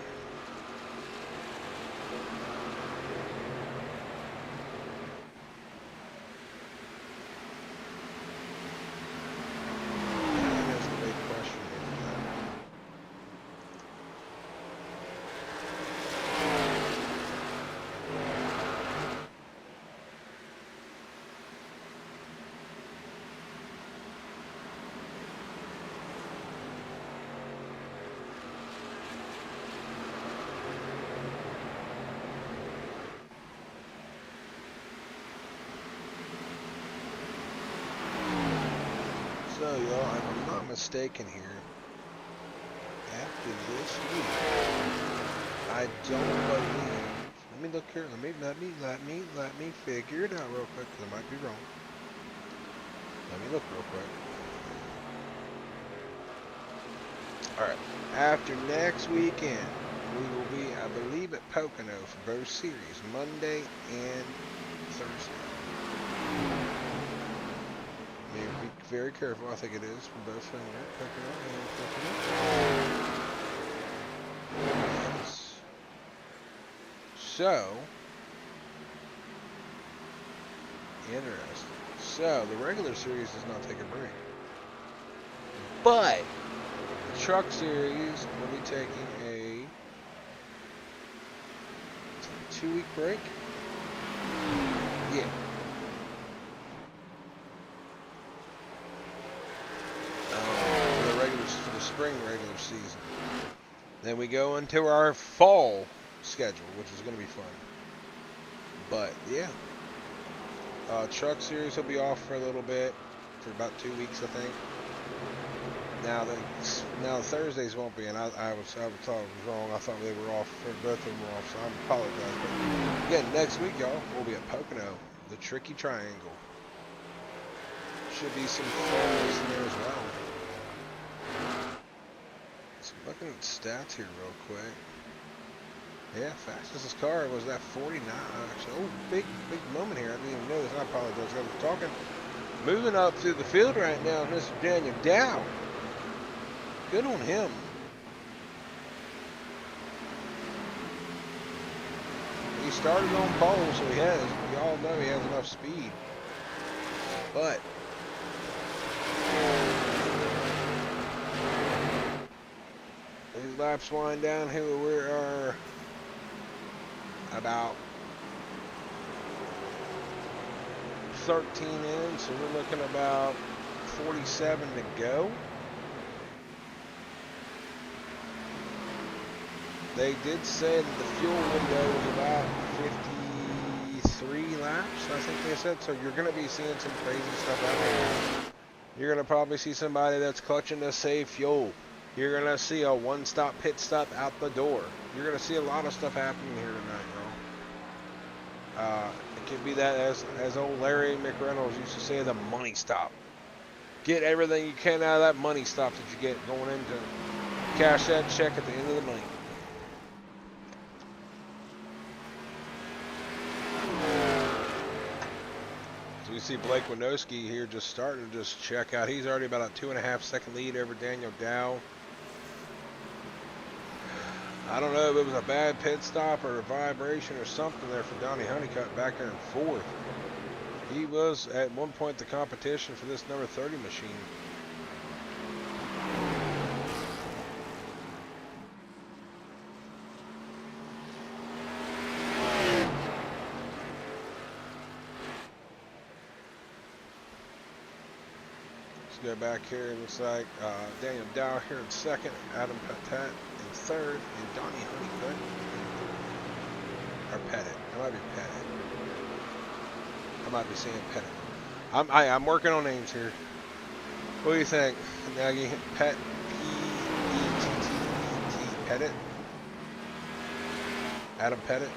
So, y'all, if I'm not mistaken here, after this week, I don't believe. Let me look here. Let me figure it out real quick, because I might be wrong. Let me look real quick. All right. After next weekend, we will be, I believe, at Pocono for both series, Monday and Thursday. very careful. I think it is from both fingers. Picking up and picking up. Yes. So, interesting. So, the regular series does not take a break. But, the truck series will be taking a 2-week break. Yeah. For the spring regular season. Then we go into our fall schedule, which is going to be fun. But, yeah. Truck series will be off for a little bit, for about 2 weeks, I think. Now the Thursdays won't be, and I thought it was wrong. I thought they were off. Both of them were off, so I apologize. But again, next week, y'all, we'll be at Pocono, the Tricky Triangle. Should be some fun in there as well. So looking at stats here real quick. Yeah, fastest car was that 49. Actually, oh, big moment here. I didn't even know this. I apologize. I was talking. Moving up through the field right now, Mr. Daniel Dow. Good on him. He started on pole, so we all know he has enough speed. But these laps wind down here. We are about 13 in, so we're looking about 47 to go. They did say that the fuel window was about 53 laps, I think they said. So you're going to be seeing some crazy stuff out there. You're going to probably see somebody that's clutching to save fuel. You're going to see a one-stop pit stop out the door. You're going to see a lot of stuff happening here tonight, y'all. It could be that, as old Larry McReynolds used to say, the money stop. Get everything you can out of that money stop that you get going into. Cash that check at the end of the month. So we see Blake Winowski here just starting to just check out. He's already about a 2.5 second lead over Daniel Dow. I don't know if it was a bad pit stop or a vibration or something there for Donnie Honeycutt back there in fourth. He was at one point the competition for this number 30 machine. Let's go back here. It looks like Daniel Dow here in second, Adam Patet in third, and Donnie Honeycutt or Pettit. It might be Pettit. I might be saying Pettit. I'm working on names here. What do you think, Nagy? Pettit. Pettit. Adam Pettit.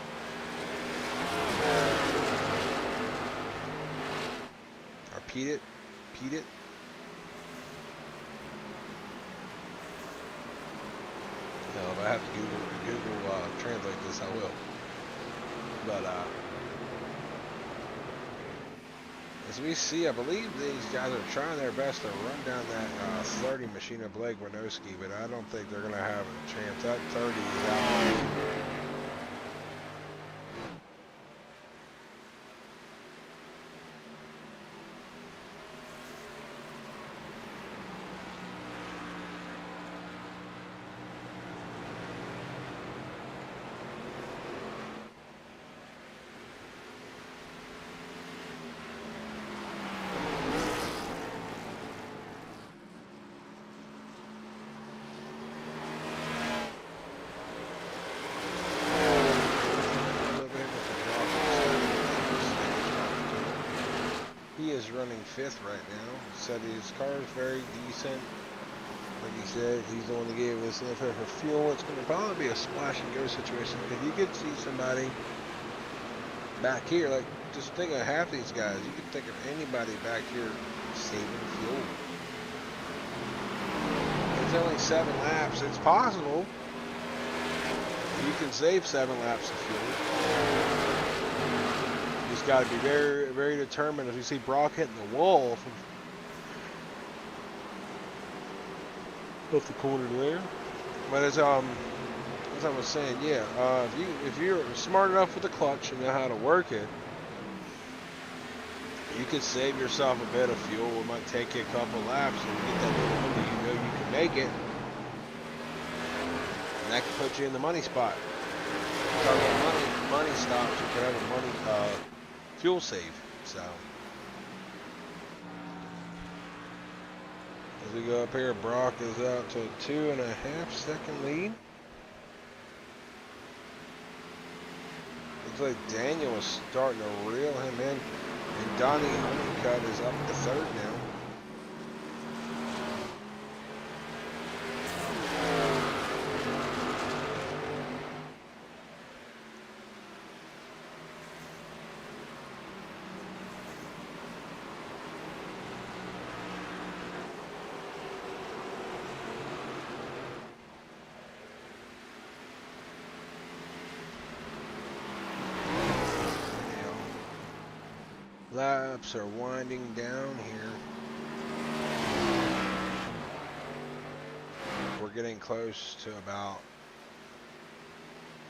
Or Pettit. Pettit. No, if I have to Google translate this, I will. But as we see, I believe these guys are trying their best to run down that 30 machine of Blake Winowski, but I don't think they're going to have a chance. That 30 is out. He is running fifth right now. Said his car is very decent. Like he said, he's the one that gave us enough for fuel. It's going to probably be a splash and go situation because you could see somebody back here. Like, just think of half these guys. You could think of anybody back here saving fuel. It's only 7 laps. It's possible you can save 7 laps of fuel. Just got to be very, very determined. As we see Brock hitting the wall off the corner there. But as I was saying, yeah, if you're smart enough with the clutch and know how to work it, you could save yourself a bit of fuel. It might take you a couple laps and get that little window you know you can make it. And that could put you in the money spot. Talking about money stops, you could have a money fuel save. So as we go up here, Brock is out to a 2.5-second lead. Looks like Daniel is starting to reel him in. And Donnie Honeycutt is up to third now. Laps are winding down here. We're getting close to about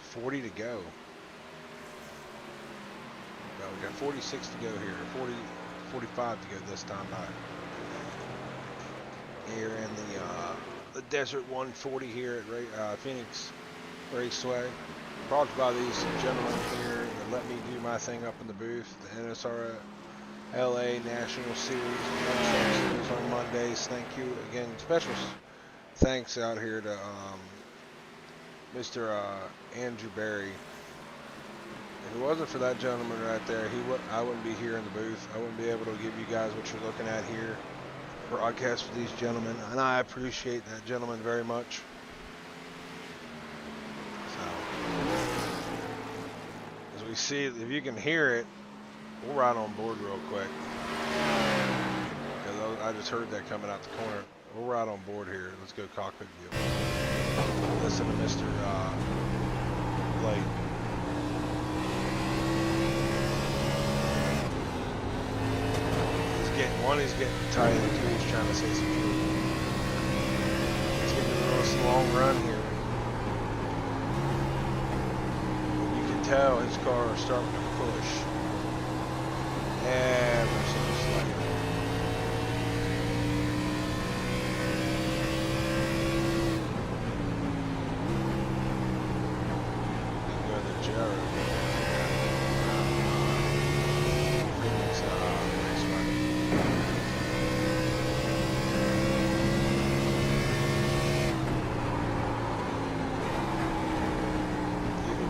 40 to go. No, we got 46 to go here. 45 to go this time by. Here in the Desert 140 here at Phoenix Raceway. Brought by these gentlemen here that let me do my thing up in the booth. The Nsrla LA National Series on Mondays. Thank you again. Special thanks out here to Mr. Andrew Berry. If it wasn't for that gentleman right there, I wouldn't be here in the booth. I wouldn't be able to give you guys what you're looking at here. Broadcast for these gentlemen, and I appreciate that gentleman very much. As we see, if you can hear it, we'll ride on board real quick. Because I just heard that coming out the corner. We'll ride on board here. Let's go cockpit view. Listen to Mr. Blake. He's getting tight. Two, he's trying to save some fuel. He's getting a real long run here. You can tell his car is starting to push. Ever so slightly. Let's go to Jared.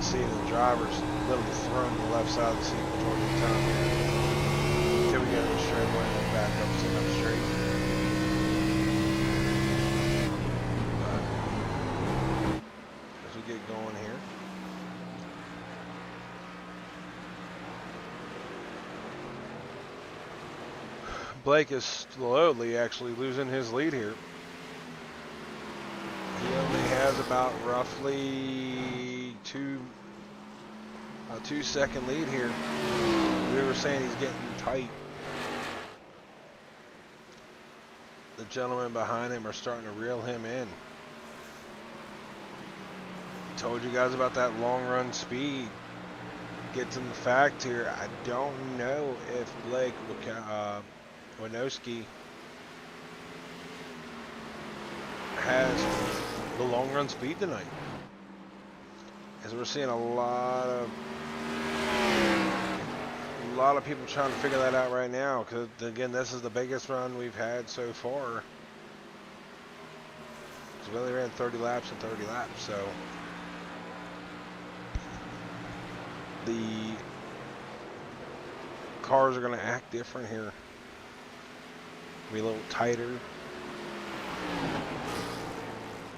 See the driver's literally thrown to the left side of the seat majority of the time. Until we get to the straightaway and then back up, sit up straight. But as we get going here. Blake is slowly actually losing his lead here. He only has about roughly a 2-second lead here. We were saying he's getting tight. The gentlemen behind him are starting to reel him in. Told you guys about that long run speed. Get to the fact here. I don't know if Blake Winowski has the long run speed tonight. As we're seeing a lot of people trying to figure that out right now, because again, this is the biggest run we've had so far. We only ran 30 laps and 30 laps, so the cars are going to act different here. Be a little tighter.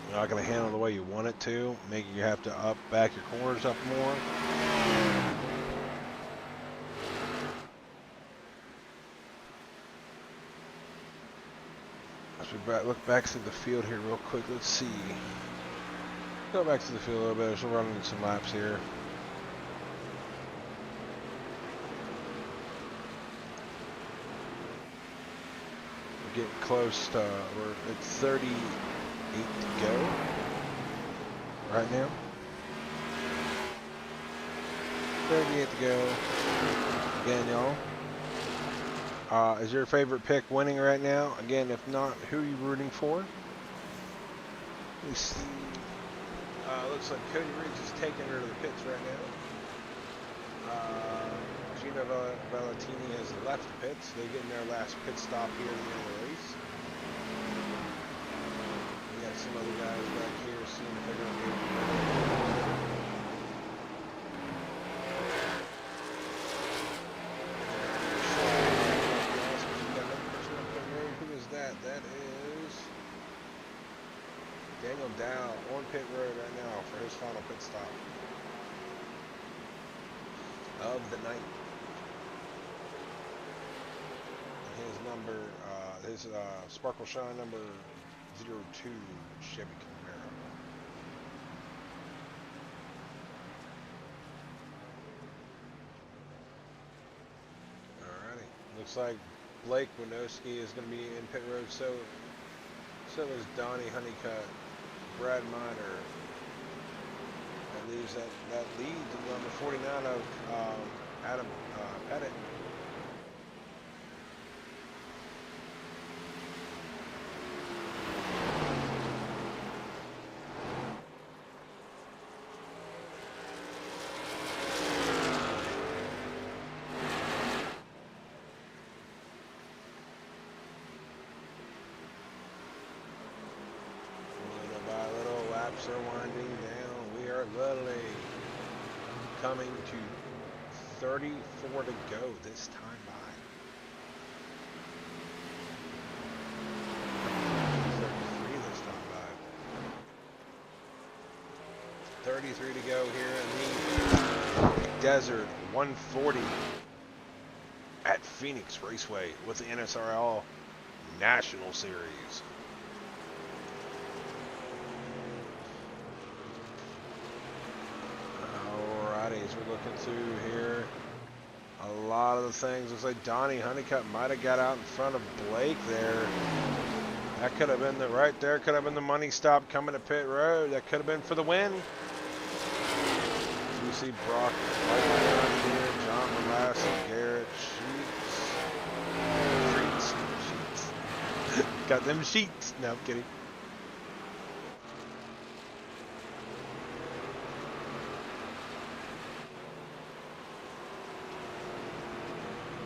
You're not going to handle the way you want it to. Make you have to back your corners up more. As we look back through the field here real quick, let's see. Go back to the field a little bit. We're running some laps here. We're getting close to, we're at to go right now. 38 to go. Again, y'all. Is your favorite pick winning right now? Again, if not, who are you rooting for? Let me see. Looks like Cody Riggs is taking her to the pits right now. Gino Valentini has left the pits. They're getting their last pit stop here at the end of the race. We got some other guys back here seeing if they're going to be able to Who is that? That is Daniel Dow on pit road right now for his final pit stop of the night. His Sparkle Shine number 02 Chevy Camaro. Alrighty, looks like Blake Winowski is going to be in pit road. So is Donnie Honeycutt, Brad Miner. That leaves that lead to number 49 of Adam Pettit. Laps are winding down. We are literally coming to 34 to go this time by. 33 this time by. 33 to go here in the Desert 140 at Phoenix Raceway with the Nsrla National Series. As we're looking through here, a lot of the things, looks like Donnie Honeycutt might have got out in front of Blake there. That could have been right there, could have been the money stop coming to pit road. That could have been for the win. You see Brock right down here, John Malassi, Garrett, Sheets. Got them sheets. No, I'm kidding.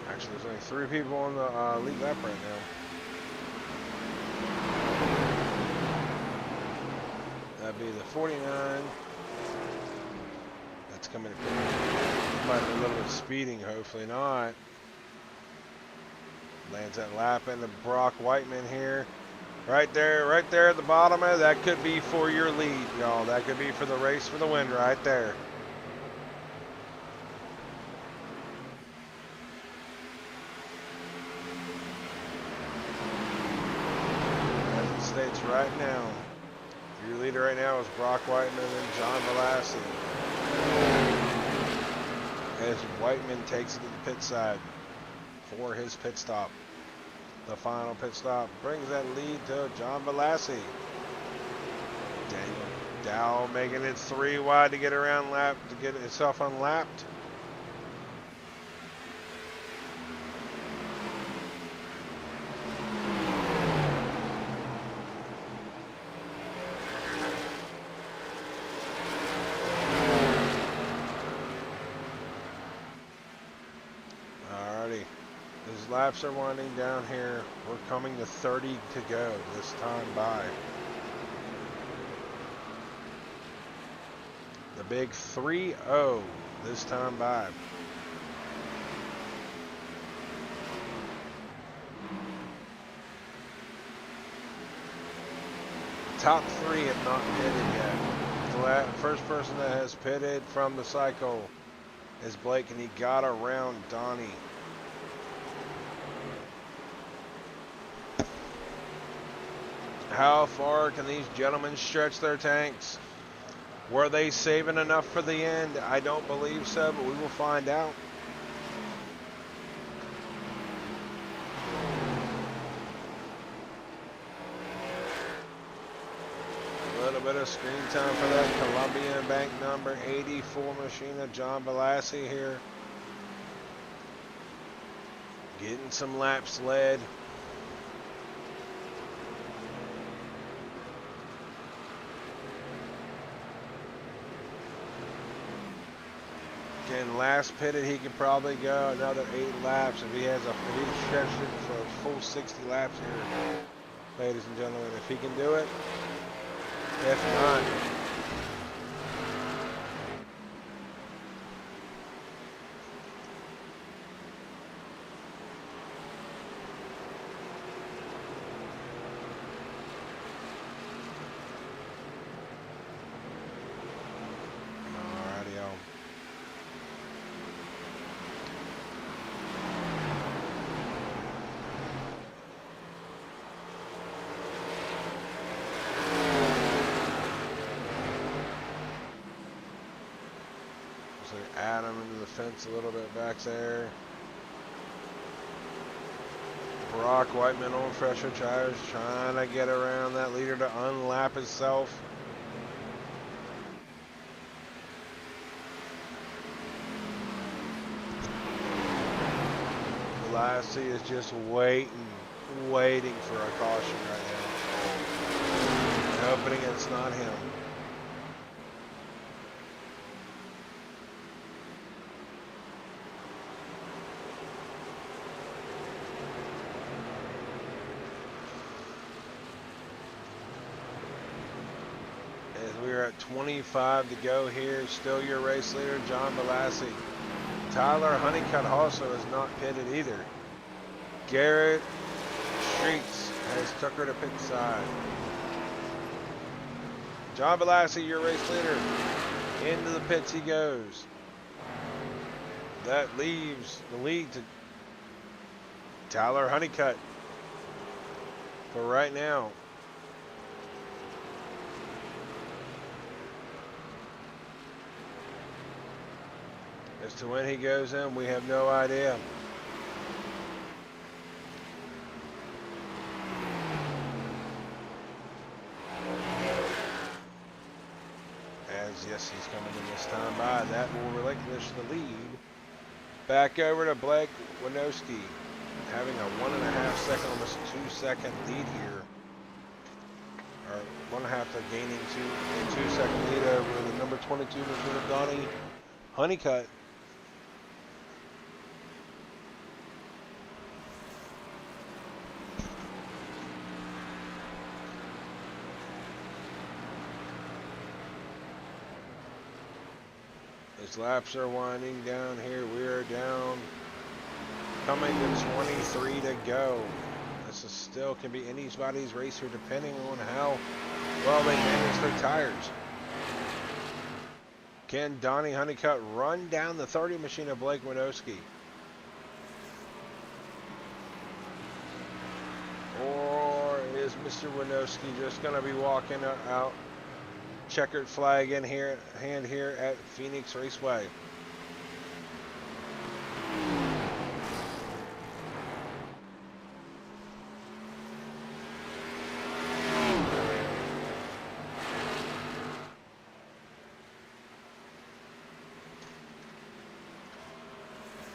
Actually, there's only 3 people on the lead lap right now. That'd be the 49. That's coming to might be a little bit of speeding, hopefully not. Lands that lap into Brock Whiteman here. Right there at the bottom of it. That could be for your lead, y'all. That could be for the race for the win right there. States right now. Your leader right now is Brock Whiteman and John Malassi. As Whiteman takes it to the pit side for his pit stop. The final pit stop brings that lead to John Malassi. Daniel Dow making it 3 wide to get around lap, to get itself unlapped. As laps are winding down here, we're coming to 30 to go this time by. The big 3-0 this time by. Top 3 have not pitted yet. The first person that has pitted from the cycle is Blake, and he got around Donnie. How far can these gentlemen stretch their tanks? Were they saving enough for the end? I don't believe so, but we will find out. little bit of screen time for that Colombian bank number 84 machine of John Balassi here. Getting some laps led. Again, last pitted, he could probably go another 8 laps if he stretched it for a full 60 laps here, ladies and gentlemen. If he can do it, if not, Adam into the fence a little bit back there. Brock Whiteman on fresher tires, trying to get around that leader to unlap himself. Lassie is just waiting for a caution right now. And hoping it's not him. We're at 25 to go here. Still your race leader, John Balassi. Tyler Honeycutt also is not pitted either. Garrett Streets has took her to pit side. John Balassi, your race leader. Into the pits he goes. That leaves the lead to Tyler Honeycutt for right now. As to when he goes in, we have no idea. As yes, he's coming in this time by. That will relinquish the lead. Back over to Blake Winowski, having a 1.5 second, almost 2 second lead here. Or 1.5 to gaining a 2 second lead over the number 22 machine of Donnie Honeycutt. As laps are winding down here, we are down, coming to 23 to go. This is still can be anybody's race here, depending on how well they manage their tires. Can Donnie Honeycutt run down the 30 machine of Blake Winowski? Or is Mr. Winowski just going to be walking out? Checkered flag in here, hand here at Phoenix Raceway.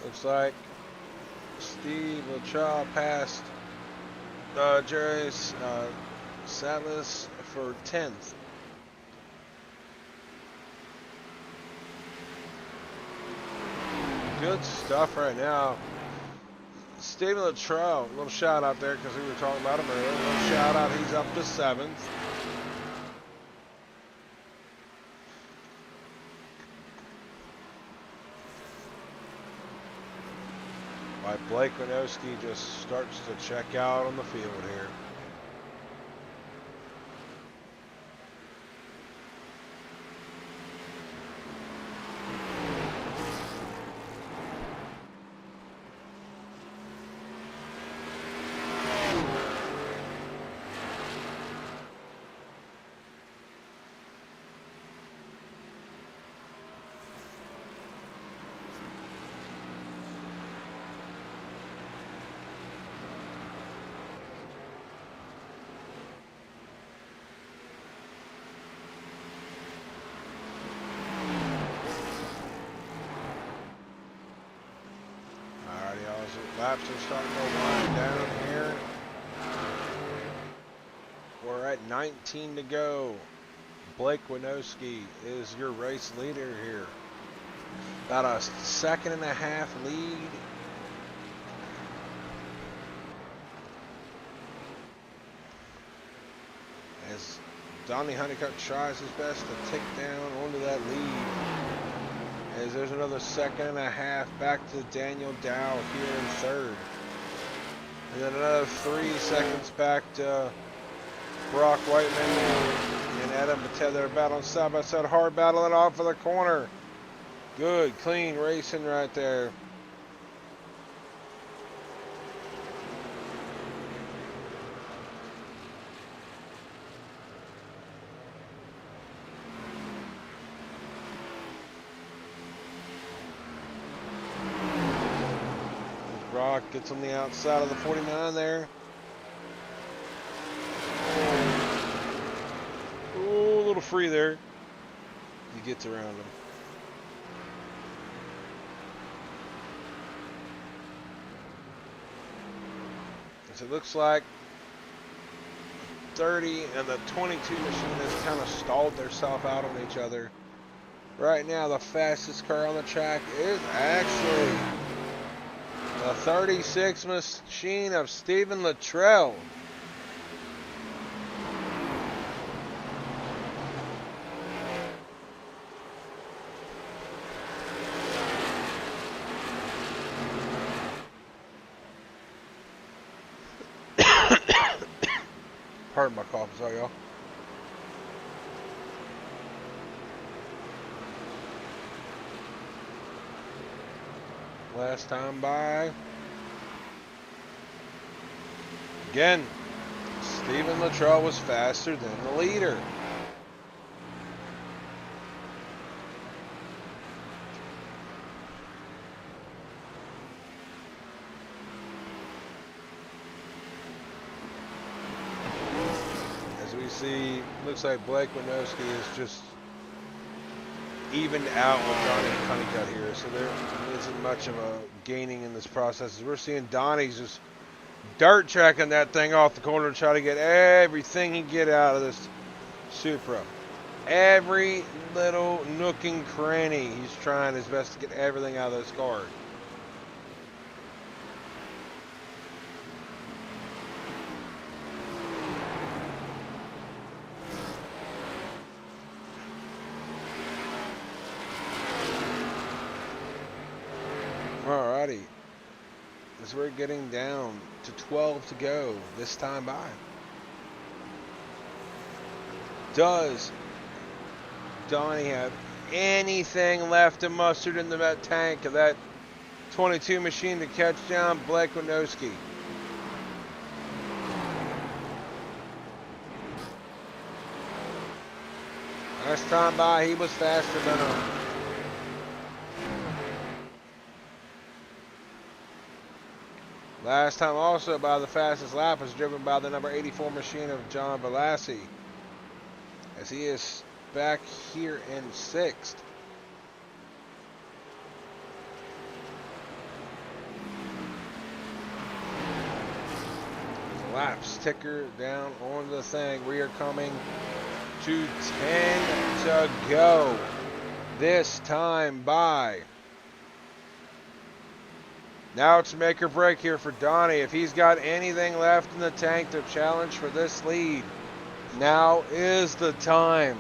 Looks like Steve Latrell passed Jerry Salas for 10th. Good stuff right now. Steve Latrell, a little shout out there because we were talking about him earlier. A little shout out, he's up to 7th. While Blake Winowski just starts to check out on the field here. Laps are starting to wind down here. We're at 19 to go. Blake Winowski is your race leader here. About a 1.5 second lead. As Donnie Honeycutt tries his best to tick down onto that lead. As there's another 1.5 seconds back to Daniel Dow here in third. And then another 3 seconds back to Brock Whiteman and Adam Patel. They're battling side by side, hard battling off of the corner. Good, clean racing right there. Brock gets on the outside of the 49 there. Oh, a little free there. He gets around him. So it looks like 30 and the 22 machine has kind of stalled themselves out on each other. Right now, the fastest car on the track is actually the 36 machine of Stephen Luttrell. Pardon my cough, sorry y'all. Last time by. Again, Stephen Luttrell was faster than the leader. As we see, looks like Blake Winowski is just evened out with Donnie Honeycutt here, so there isn't much of a gaining in this process. As we're seeing Donnie's just dirt tracking that thing off the corner to try to get everything he can get out of this Supra. Every little nook and cranny, he's trying his best to get everything out of this car. Alrighty, as we're getting down to 12 to go this time by. Does Donnie have anything left to mustard in that tank of that 22 machine to catch down Blake Winowski? Last time by, he was faster than him. Last time also by the fastest lap was driven by the number 84 machine of John Velassi, as he is back here in 6th. The laps ticker down on the thing. We are coming to 10 to go this time by. Now it's make or break here for Donnie. If he's got anything left in the tank to challenge for this lead, now is the time.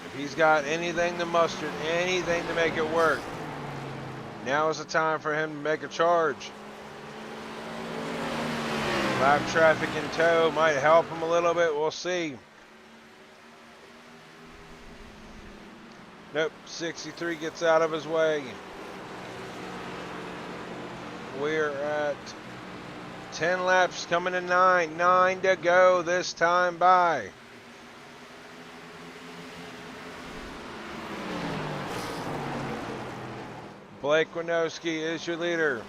If he's got anything to mustard, anything to make it work, now is the time for him to make a charge. Lap traffic in tow might help him a little bit. We'll see. Nope, 63 gets out of his way. We're at 10 laps coming to 9. 9 to go this time by. Blake Winowski is your leader.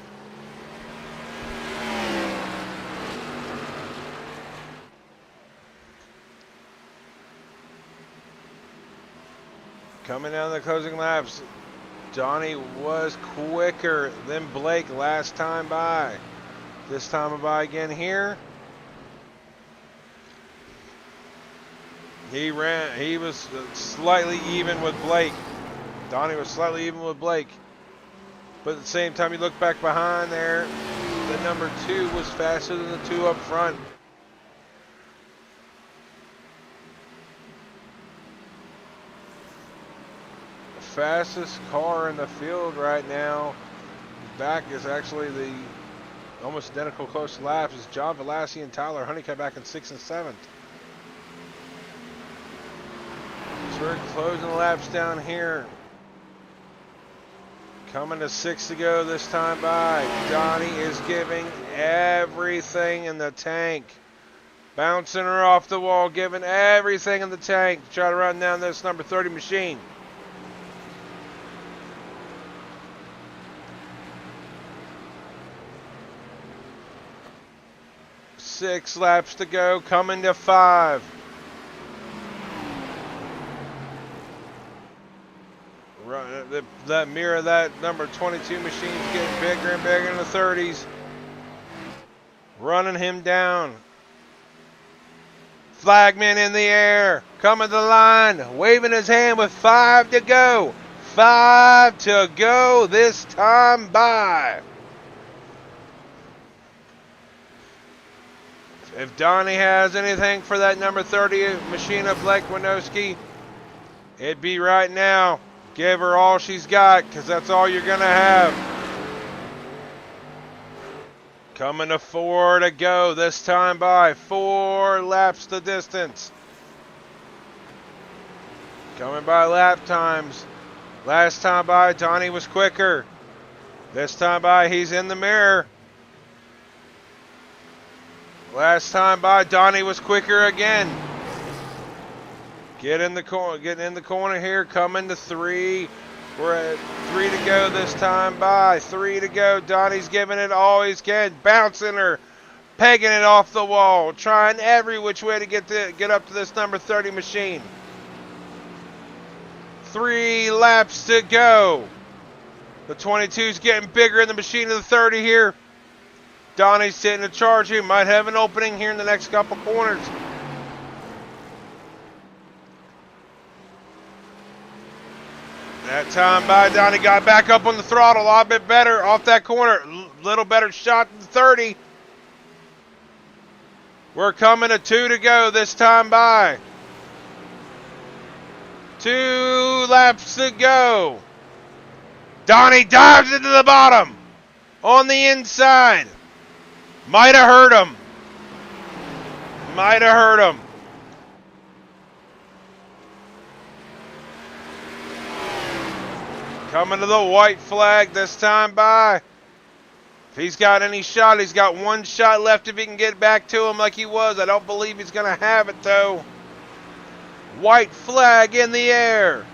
Coming down the closing laps, Donnie was quicker than Blake last time by. This time by again here. He was slightly even with Blake. Donnie was slightly even with Blake. But at the same time, you look back behind there, the number 2 was faster than the 2 up front. The fastest car in the field right now, back is actually the almost identical close laps, is John Velasquez and Tyler Honeycutt back in 6th and 7th. So we're closing the laps down here. Coming to 6 to go this time by. Donnie is giving everything in the tank. Bouncing her off the wall, giving everything in the tank to try to run down this number 30 machine. Six laps to go, coming to 5. That mirror, that number 22 machine's getting bigger and bigger in the 30s. Running him down. Flagman in the air. Coming to the line. Waving his hand with 5 to go. 5 to go this time by. If Donnie has anything for that number 30 machine of Blake Winowski, it'd be right now. Give her all she's got, because that's all you're going to have. Coming to 4 to go this time by. 4 laps the distance. Coming by lap times. Last time by, Donnie was quicker. This time by, he's in the mirror. Last time by, Donnie was quicker again. Getting in the corner here, coming to 3. We're at 3 to go this time by. 3 to go. Donnie's giving it all he can, bouncing her, pegging it off the wall, trying every which way to get up to this number 30 machine. 3 laps to go. The 22's getting bigger in the machine of the 30 here. Donnie's sitting to charge here. Might have an opening here in the next couple corners. That time by, Donnie got back up on the throttle a lot bit better off that corner. Little better shot than 30. We're coming to 2 to go this time by. 2 laps to go. Donnie dives into the bottom on the inside. Might have hurt him. Might have hurt him. Coming to the white flag this time by. If he's got any shot, he's got 1 shot left if he can get back to him like he was. I don't believe he's going to have it though. White flag in the air.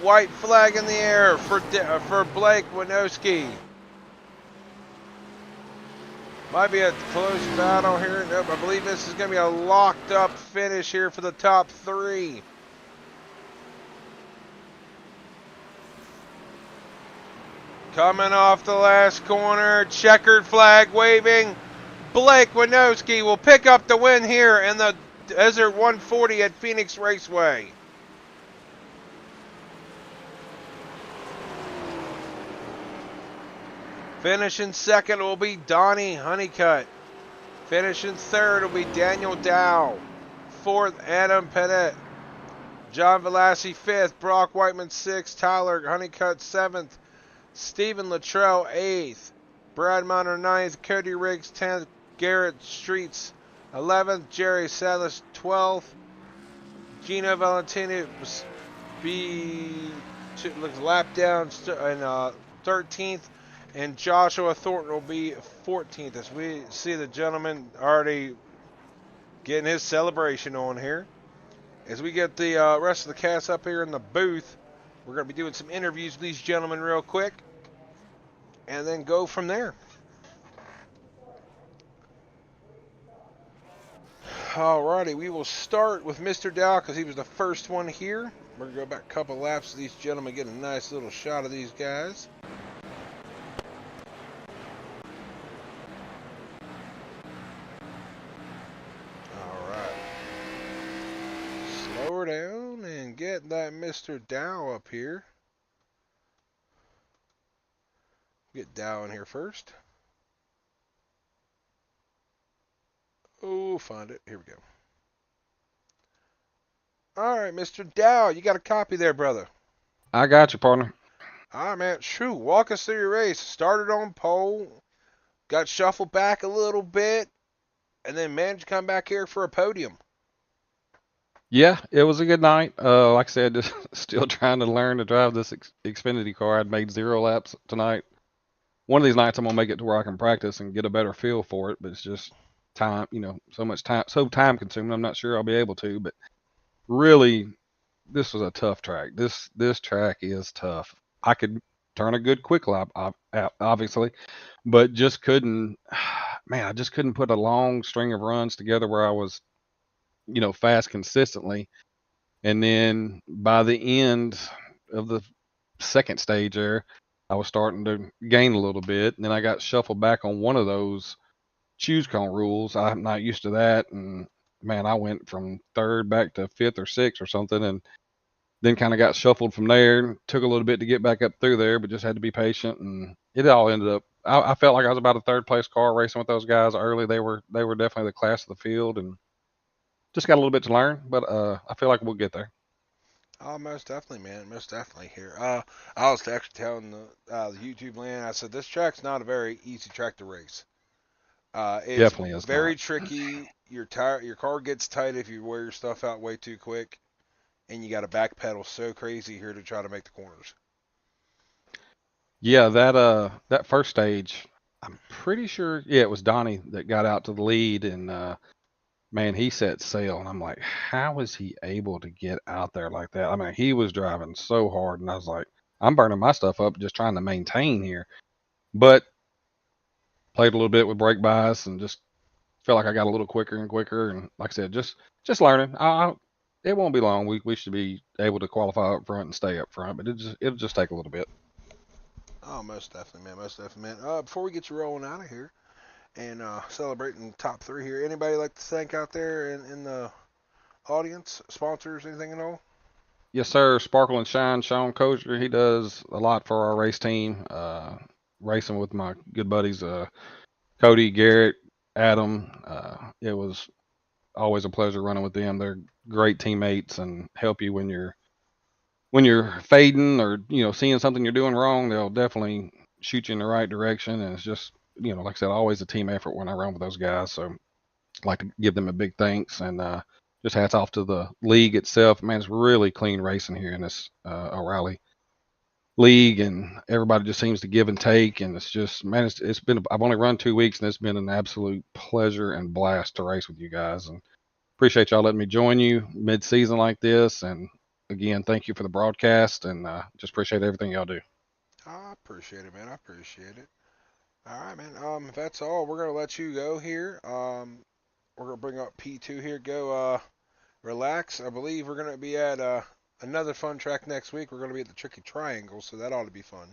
White flag in the air for Blake Winowski. Might be a close battle here. Nope, I believe this is going to be a locked up finish here for the top 3. Coming off the last corner, checkered flag waving. Blake Winowski will pick up the win here in the Desert 140 at Phoenix Raceway. Finishing second will be Donnie Honeycutt. Finishing third will be Daniel Dow. Fourth, Adam Pettit. John Velasquez fifth. Brock Whiteman sixth. Tyler Honeycutt seventh. Stephen Luttrell eighth. Brad Munner ninth. Cody Riggs 10th. Garrett Streets 11th. Jerry Salas 12th. Gino Valentini looks lap down in 13th. And Joshua Thornton will be 14th as we see the gentleman already getting his celebration on here. As we get the rest of the cast up here in the booth, we're going to be doing some interviews with these gentlemen real quick and then go from there. Alrighty, we will start with Mr. Dow because he was the first one here. We're going to go back a couple laps of these gentlemen, get a nice little shot of these guys. Alright. Slow her down and get that Mr. Dow up here. Get Dow in here first. Oh, find it. Here we go. All right, Mr. Dow, you got a copy there, brother. I got you, partner. All right, man. Shoo, walk us through your race. Started on pole, got shuffled back a little bit, and then managed to come back here for a podium. Yeah, it was a good night. Like I said, just still trying to learn to drive this Xfinity car. I'd made 0 laps tonight. One of these nights I'm gonna make it to where I can practice and get a better feel for it, but it's just time, so much time, so time consuming. I'm not sure I'll be able to, but really, this was a tough track. This track is tough. I could turn a good quick lap, obviously, but just couldn't. Man, I just couldn't put a long string of runs together where I was, fast consistently. And then by the end of the second stage there, I was starting to gain a little bit. And then I got shuffled back on one of those choose cone rules. I'm not used to that. And man, I went from third back to fifth or sixth or something. And then kind of got shuffled from there. Took a little bit to get back up through there, but just had to be patient. And it all ended up, I felt like I was about a third place car racing with those guys early. They were definitely the class of the field. And just got a little bit to learn, but I feel like we'll get there. Oh, most definitely, man. Most definitely here. I was actually telling the YouTube land, I said, this track's not a very easy track to race. It's Definitely is very not. tricky. Your car gets tight if you wear your stuff out way too quick, and you got to backpedal so crazy here to try to make the corners. Yeah, that first stage, I'm pretty sure, yeah, it was Donnie that got out to the lead, and man, he set sail, and I'm like, how is he able to get out there like that? I mean, he was driving so hard, and I was like, I'm burning my stuff up just trying to maintain here, but played a little bit with brake bias and just felt like I got a little quicker and quicker, and like I said, just learning. It won't be long. We should be able to qualify up front and stay up front, but it'll just take a little bit. Oh, most definitely, man. Most definitely, man. Before we get you rolling out of here and celebrating top 3 here, anybody like to thank out there in the audience, sponsors, anything at all? Yes, sir. Sparkle and Shine, Sean Kozier. He does a lot for our race team. Racing with my good buddies, Cody, Garrett, Adam. It was always a pleasure running with them. They're great teammates and help you when you're fading or seeing something you're doing wrong. They'll definitely shoot you in the right direction. And it's just like I said, always a team effort when I run with those guys. So I'd like to give them a big thanks and just hats off to the league itself. Man, it's really clean racing here in this O'Reilly league, and everybody just seems to give and take. And it's just, man, it's been. I've only run 2 weeks, and it's been an absolute pleasure and blast to race with you guys. And appreciate y'all letting me join you mid-season like this. And again, thank you for the broadcast, and just appreciate everything y'all do. I appreciate it, man. I appreciate it. All right, man. If that's all, we're gonna let you go here. We're gonna bring up P2 here. Go relax. I believe we're gonna be at another fun track next week. We're gonna be at the Tricky Triangle, so that ought to be fun.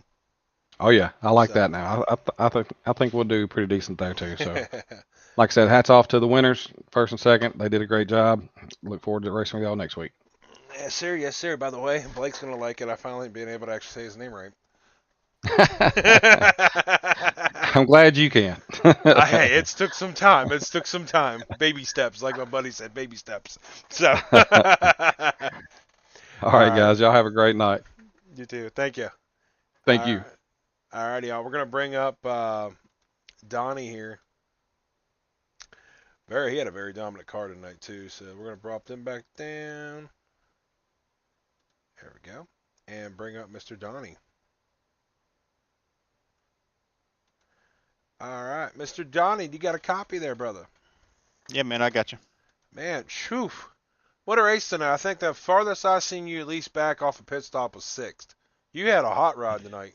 Oh yeah, I like So. that. Now I think we'll do pretty decent there too. So like I said, hats off to the winners, first and second. They did a great job. Look forward to racing with y'all next week. Yes, sir. Yes, sir. By the way, Blake's gonna like it. I finally been able to actually say his name right. I'm glad you can. Hey, it took some time. It took some time. Baby steps, like my buddy said, baby steps. So. All right, guys. Y'all have a great night. You too. Thank you. Thank you. All righty, y'all. We're gonna bring up Donnie here. He had a very dominant car tonight too. So we're gonna drop them back down. There we go. And bring up Mr. Donnie. All right, Mr. Donnie, you got a copy there, brother? Yeah, man, I got you. Man, shoo. What a race tonight. I think the farthest I seen you at least back off a pit stop was 6th. You had a hot rod tonight.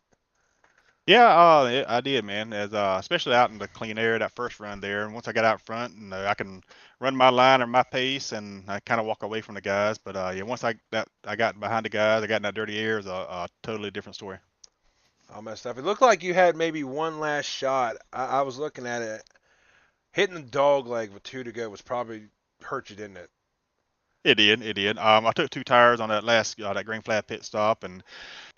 Yeah, I did, man. As especially out in the clean air that first run there, and once I got out front, and I can run my line or my pace, and I kind of walk away from the guys. But yeah, once I got behind the guys, I got in that dirty air, is a totally different story. All messed up. It looked like you had maybe one last shot. I was looking at it. Hitting the dog leg with 2 to go was probably hurt you, didn't it? It did, it did. I took 2 tires on that last that green flag pit stop, and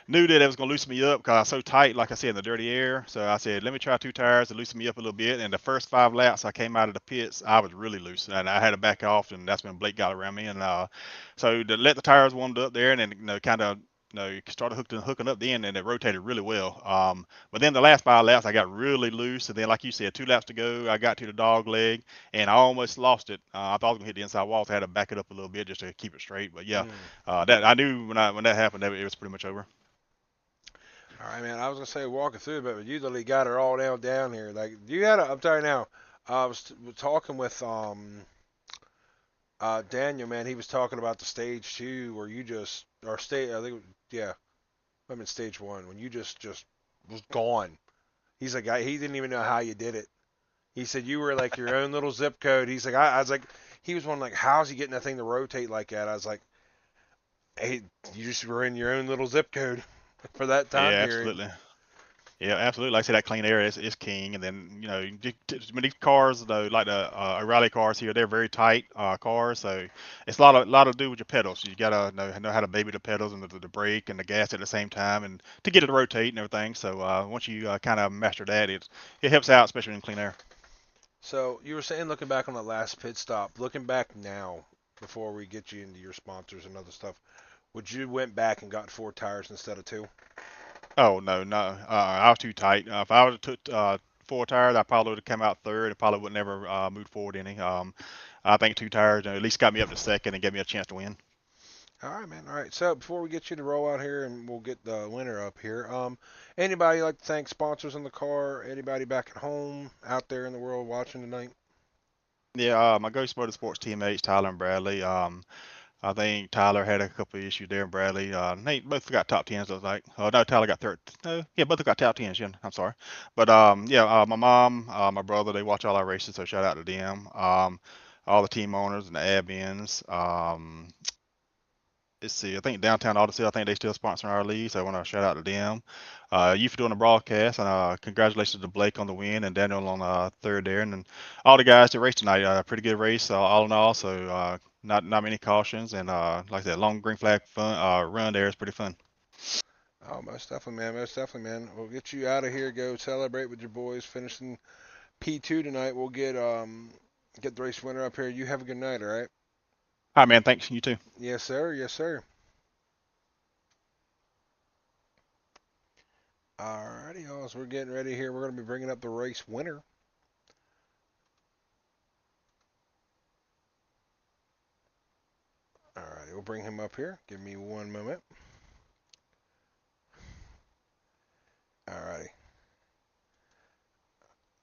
knew that it was going to loosen me up because I was so tight, like I said, in the dirty air. So I said, let me try 2 tires to loosen me up a little bit. And the first 5 laps I came out of the pits, I was really loose, and I had to back off, and that's when Blake got around me. And so to let the tires warmed up there, and then kind of you started hooking up then, and it rotated really well. But then the last 5 laps, I got really loose, and then like you said, 2 laps to go, I got to the dog leg, and I almost lost it. I thought I was gonna hit the inside wall, so I had to back it up a little bit just to keep it straight. But yeah, that I knew when that happened, that it was pretty much over. All right, man. I was gonna say walking through, but you literally got it all down here. Like you had I'm telling you now. I was talking with Daniel, man. He was talking about the stage 2 where you just or stage. I think yeah, I'm in stage 1 when you just was gone. He's like he didn't even know how you did it. He said you were like your own little zip code. He's like I was like he was one like how's he getting that thing to rotate like that? I was like, hey, you just were in your own little zip code for that time Yeah, period. absolutely. Yeah, absolutely. Like I said, that clean air is king. And then, when these cars, though, like the rally cars here, they're very tight cars. So it's a lot to do with your pedals. You gotta know how to baby the pedals and the brake and the gas at the same time, and to get it to rotate and everything. So once you kind of master that, it helps out, especially in clean air. So you were saying looking back on that last pit stop, looking back now, before we get you into your sponsors and other stuff, would you went back and got 4 tires instead of 2? Oh no, no, I was too tight. If I would have took 4 tires, I probably would have come out third. And probably would never moved forward any. I think 2 tires at least got me up to second and gave me a chance to win. All right, man. All right. So before we get you to roll out here and we'll get the winner up here, anybody like to thank sponsors in the car? Anybody back at home, out there in the world watching tonight? Yeah, my Ghost Motorsports teammates, Tyler and Bradley. I think Tyler had a couple of issues there, and Bradley. They both got top tens. I was like, oh no, Tyler got third. No, yeah, both got top tens. Yeah, I'm sorry, but yeah, my mom, my brother, they watch all our races, so shout out to them. All the team owners and the admins. Let's see, I think Downtown Odyssey, I think they still sponsoring our league, so I want to shout out to them. You for doing the broadcast, and congratulations to Blake on the win and Daniel on third there, and then all the guys that raced tonight. Pretty good race, all in all. So not many cautions, and like I said, long green flag fun run there is pretty fun. Oh, most definitely, man. Most definitely, man. We'll get you out of here. Go celebrate with your boys. Finishing P2 tonight. We'll get the race winner up here. You have a good night. All right. All right, man. Thanks. You too. Yes, sir. Yes, sir. Alrighty, y'all. So we're getting ready here. We're going to be bringing up the race winner. Alrighty, we'll bring him up here. Give me one moment. Alrighty.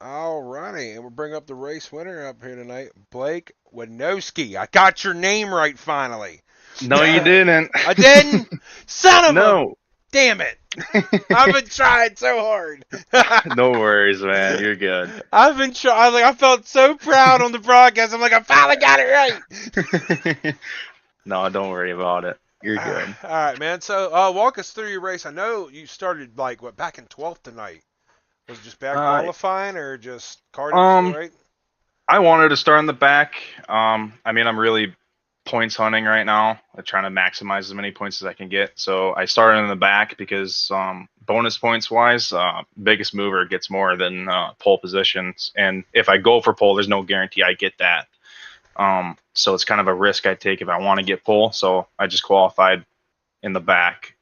Alrighty, and we'll bring up the race winner up here tonight, Blake Winowski. I got your name right finally. No, you didn't. I didn't? Son of a... No. Damn it. I've been trying so hard. No worries, man. You're good. I've been trying. I felt so proud on the broadcast. I'm like, I finally got it right. No, don't worry about it. You're good. All right, man. So walk us through your race. I know you started, back in 12th tonight. Was it just back qualifying or just karting, right? I wanted to start in the back. I mean, I'm really points hunting right now. I'm trying to maximize as many points as I can get. So I started in the back because bonus points wise, biggest mover gets more than pole positions. And if I go for pole, there's no guarantee I get that. So it's kind of a risk I take if I want to get pole. So I just qualified in the back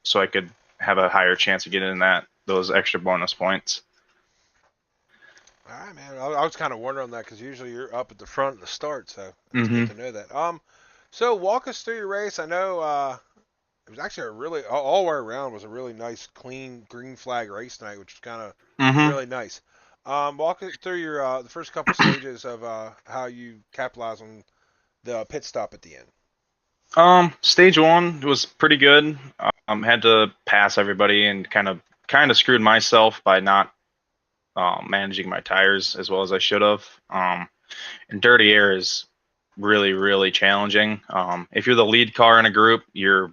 so I could have a higher chance of getting those extra bonus points. All right, man. I was kind of wondering that because usually you're up at the front at the start, so it's good to know that. So walk us through your race. I know it was actually a really all the way around was a really nice, clean green flag race tonight, which is kind of really nice. Walk us through your the first couple stages of how you capitalize on the pit stop at the end. Stage one was pretty good. Had to pass everybody and kind of kind of screwed myself by not managing my tires as well as I should have. And dirty air is really, really challenging. If you're the lead car in a group, you're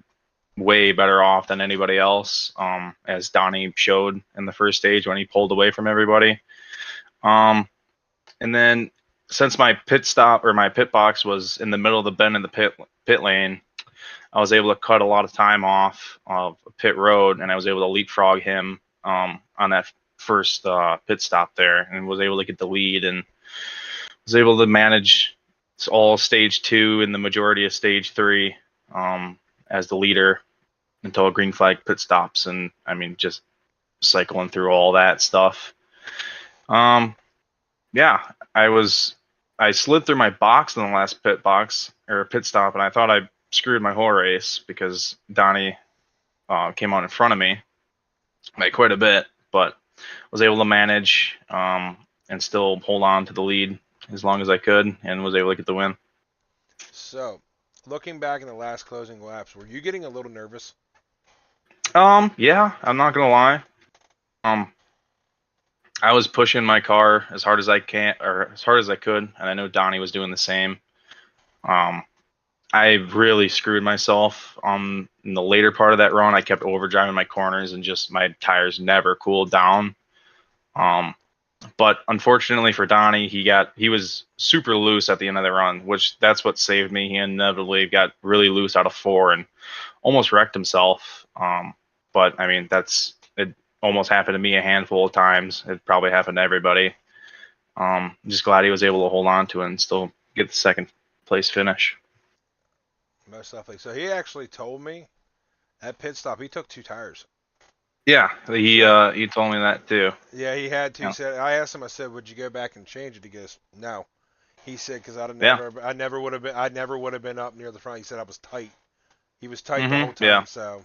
way better off than anybody else, as Donnie showed in the first stage when he pulled away from everybody. And then since my pit stop or my pit box was in the middle of the bend in the pit lane, I was able to cut a lot of time off of pit road, and I was able to leapfrog him on that first pit stop there, and was able to get the lead, and was able to manage all stage 2 and the majority of stage 3 as the leader until a green flag pit stops. And I mean, just cycling through all that stuff. Yeah, I slid through my box in the last pit stop, and I thought I screwed my whole race because Donnie came out in front of me by quite a bit, but was able to manage and still hold on to the lead as long as I could, and was able to get the win. So, looking back in the last closing laps, were you getting a little nervous? Yeah, I'm not gonna lie. I was pushing my car as hard as I could, and I know Donnie was doing the same. I really screwed myself in the later part of that run. I kept overdriving my corners, and just my tires never cooled down. But unfortunately for Donnie, he was super loose at the end of the run, which that's what saved me. He inevitably got really loose out of 4 and almost wrecked himself. But I mean, it almost happened to me a handful of times. It probably happened to everybody. I'm just glad he was able to hold on to it and still get the second place finish. Most definitely. So he actually told me at pit stop he took 2 tires. Yeah, he told me that too. Yeah, he had to. Yeah. He said, I asked him, I said, would you go back and change it? He goes, no. He said, because I never would have been up near the front. He said I was tight. He was tight the whole time. Yeah. So.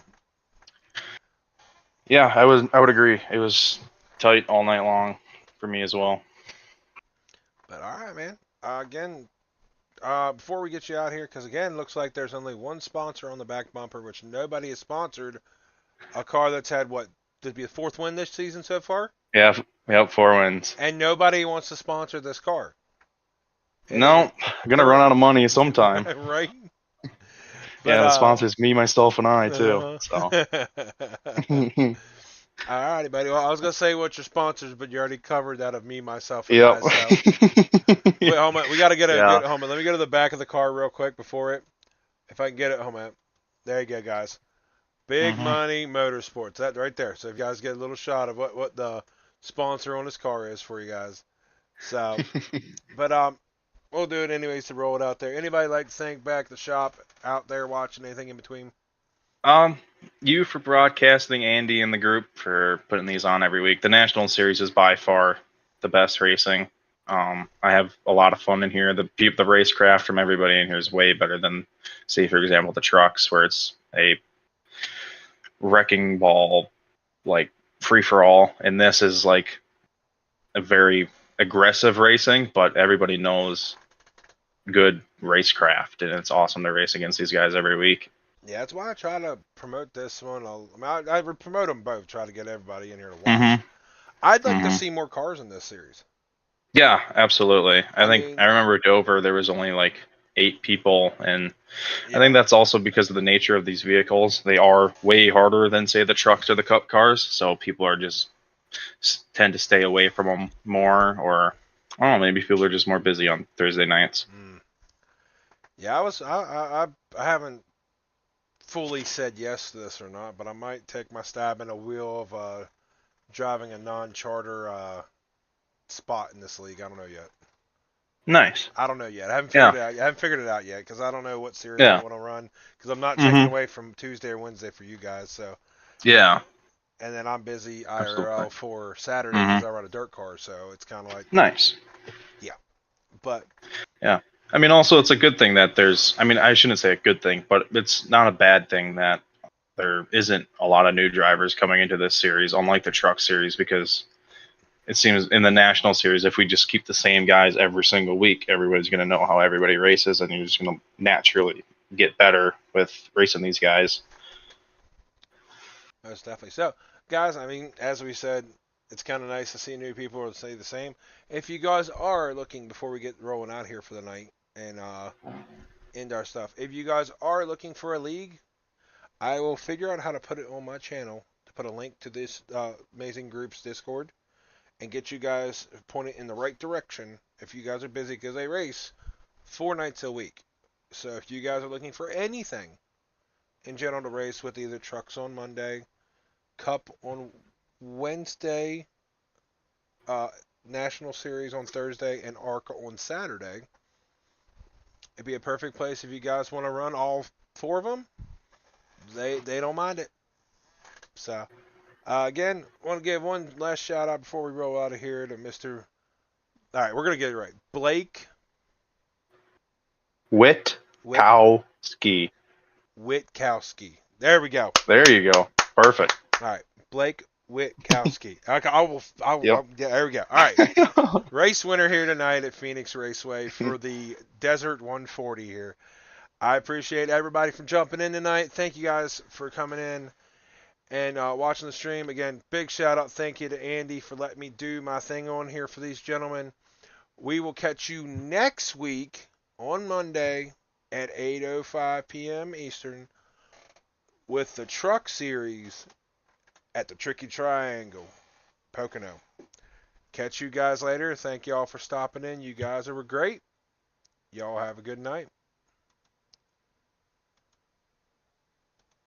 Yeah, I would agree. It was tight all night long for me as well. But all right, man. Again, before we get you out here, because again, looks like there's only one sponsor on the back bumper, which nobody has sponsored a car that's had what would be the 4th win this season so far. Yeah, we have 4 wins. And nobody wants to sponsor this car. No, I'm gonna run out of money sometime. Right. Yeah, the sponsor's me, myself, and I too. So. All righty, buddy. Well, I was gonna say what's your sponsors, but you already covered that of me, myself, and Yep. myself. Wait, hold on. We gotta get hold on. Let me go to the back of the car real quick before it. If I can get it, hold on. There you go, guys. Big Money Motorsports. That right there. So if you guys get a little shot of what the sponsor on this car is for you guys. So, but we'll do it anyways to roll it out there. Anybody like to thank back the shop out there watching, anything in between? You for broadcasting, Andy and the group for putting these on every week. The National Series is by far the best racing. I have a lot of fun in here. The racecraft from everybody in here is way better than, say, for example, the trucks, where it's a wrecking ball, like free for all. And this is like a very aggressive racing, but everybody knows good racecraft, and it's awesome to race against these guys every week. Yeah, that's why I try to promote this one. I would promote them both, try to get everybody in here to watch. I'd like to see more cars in this series. Yeah, absolutely. I remember Dover, there was only like 8 people, and I think that's also because of the nature of these vehicles. They are way harder than, say, the trucks or the cup cars, so people are just tend to stay away from them more, or I don't know, maybe people are just more busy on Thursday nights. Yeah, I haven't fully said yes to this or not, but I might take my stab in a wheel of driving a non-charter spot in this league. I don't know yet. Nice. I don't know yet. I haven't figured it out. I haven't figured it out yet because I don't know what series I want to run, because I'm not taking away from Tuesday or Wednesday for you guys. So. Yeah. And then I'm busy IRL for Saturday because I run a dirt car, so it's kind of like nice. Yeah, but yeah. I mean, also it's a good thing that I shouldn't say a good thing, but it's not a bad thing that there isn't a lot of new drivers coming into this series, unlike the truck series, because it seems in the national series, if we just keep the same guys every single week, everybody's going to know how everybody races, and you're just going to naturally get better with racing these guys. Most definitely. So, guys, I mean, as we said, it's kind of nice to see new people or say the same. If you guys are looking, before we get rolling out here for the night and end our stuff, if you guys are looking for a league, I will figure out how to put it on my channel to put a link to this amazing group's Discord and get you guys pointed in the right direction if you guys are busy because they race 4 nights a week. So if you guys are looking for anything in general to race with either trucks on Monday, Cup on Wednesday, National Series on Thursday, and ARCA on Saturday, it'd be a perfect place if you guys want to run all 4 of them. They don't mind it. So again, want to give one last shout out before we roll out of here to Mr. All right, we're gonna get it right. Blake Wit- Witkowski. Witkowski. There we go. There you go. Perfect. All right, Blake Witkowski. Okay, Yep. yeah, there we go. All right, race winner here tonight at Phoenix Raceway for the Desert 140 here. I appreciate everybody for jumping in tonight. Thank you guys for coming in and watching the stream. Again, big shout out. Thank you to Andy for letting me do my thing on here for these gentlemen. We will catch you next week on Monday at 8:05 p.m. Eastern with the Truck Series at the Tricky Triangle, Pocono. Catch you guys later. Thank y'all for stopping in. You guys were great. Y'all have a good night.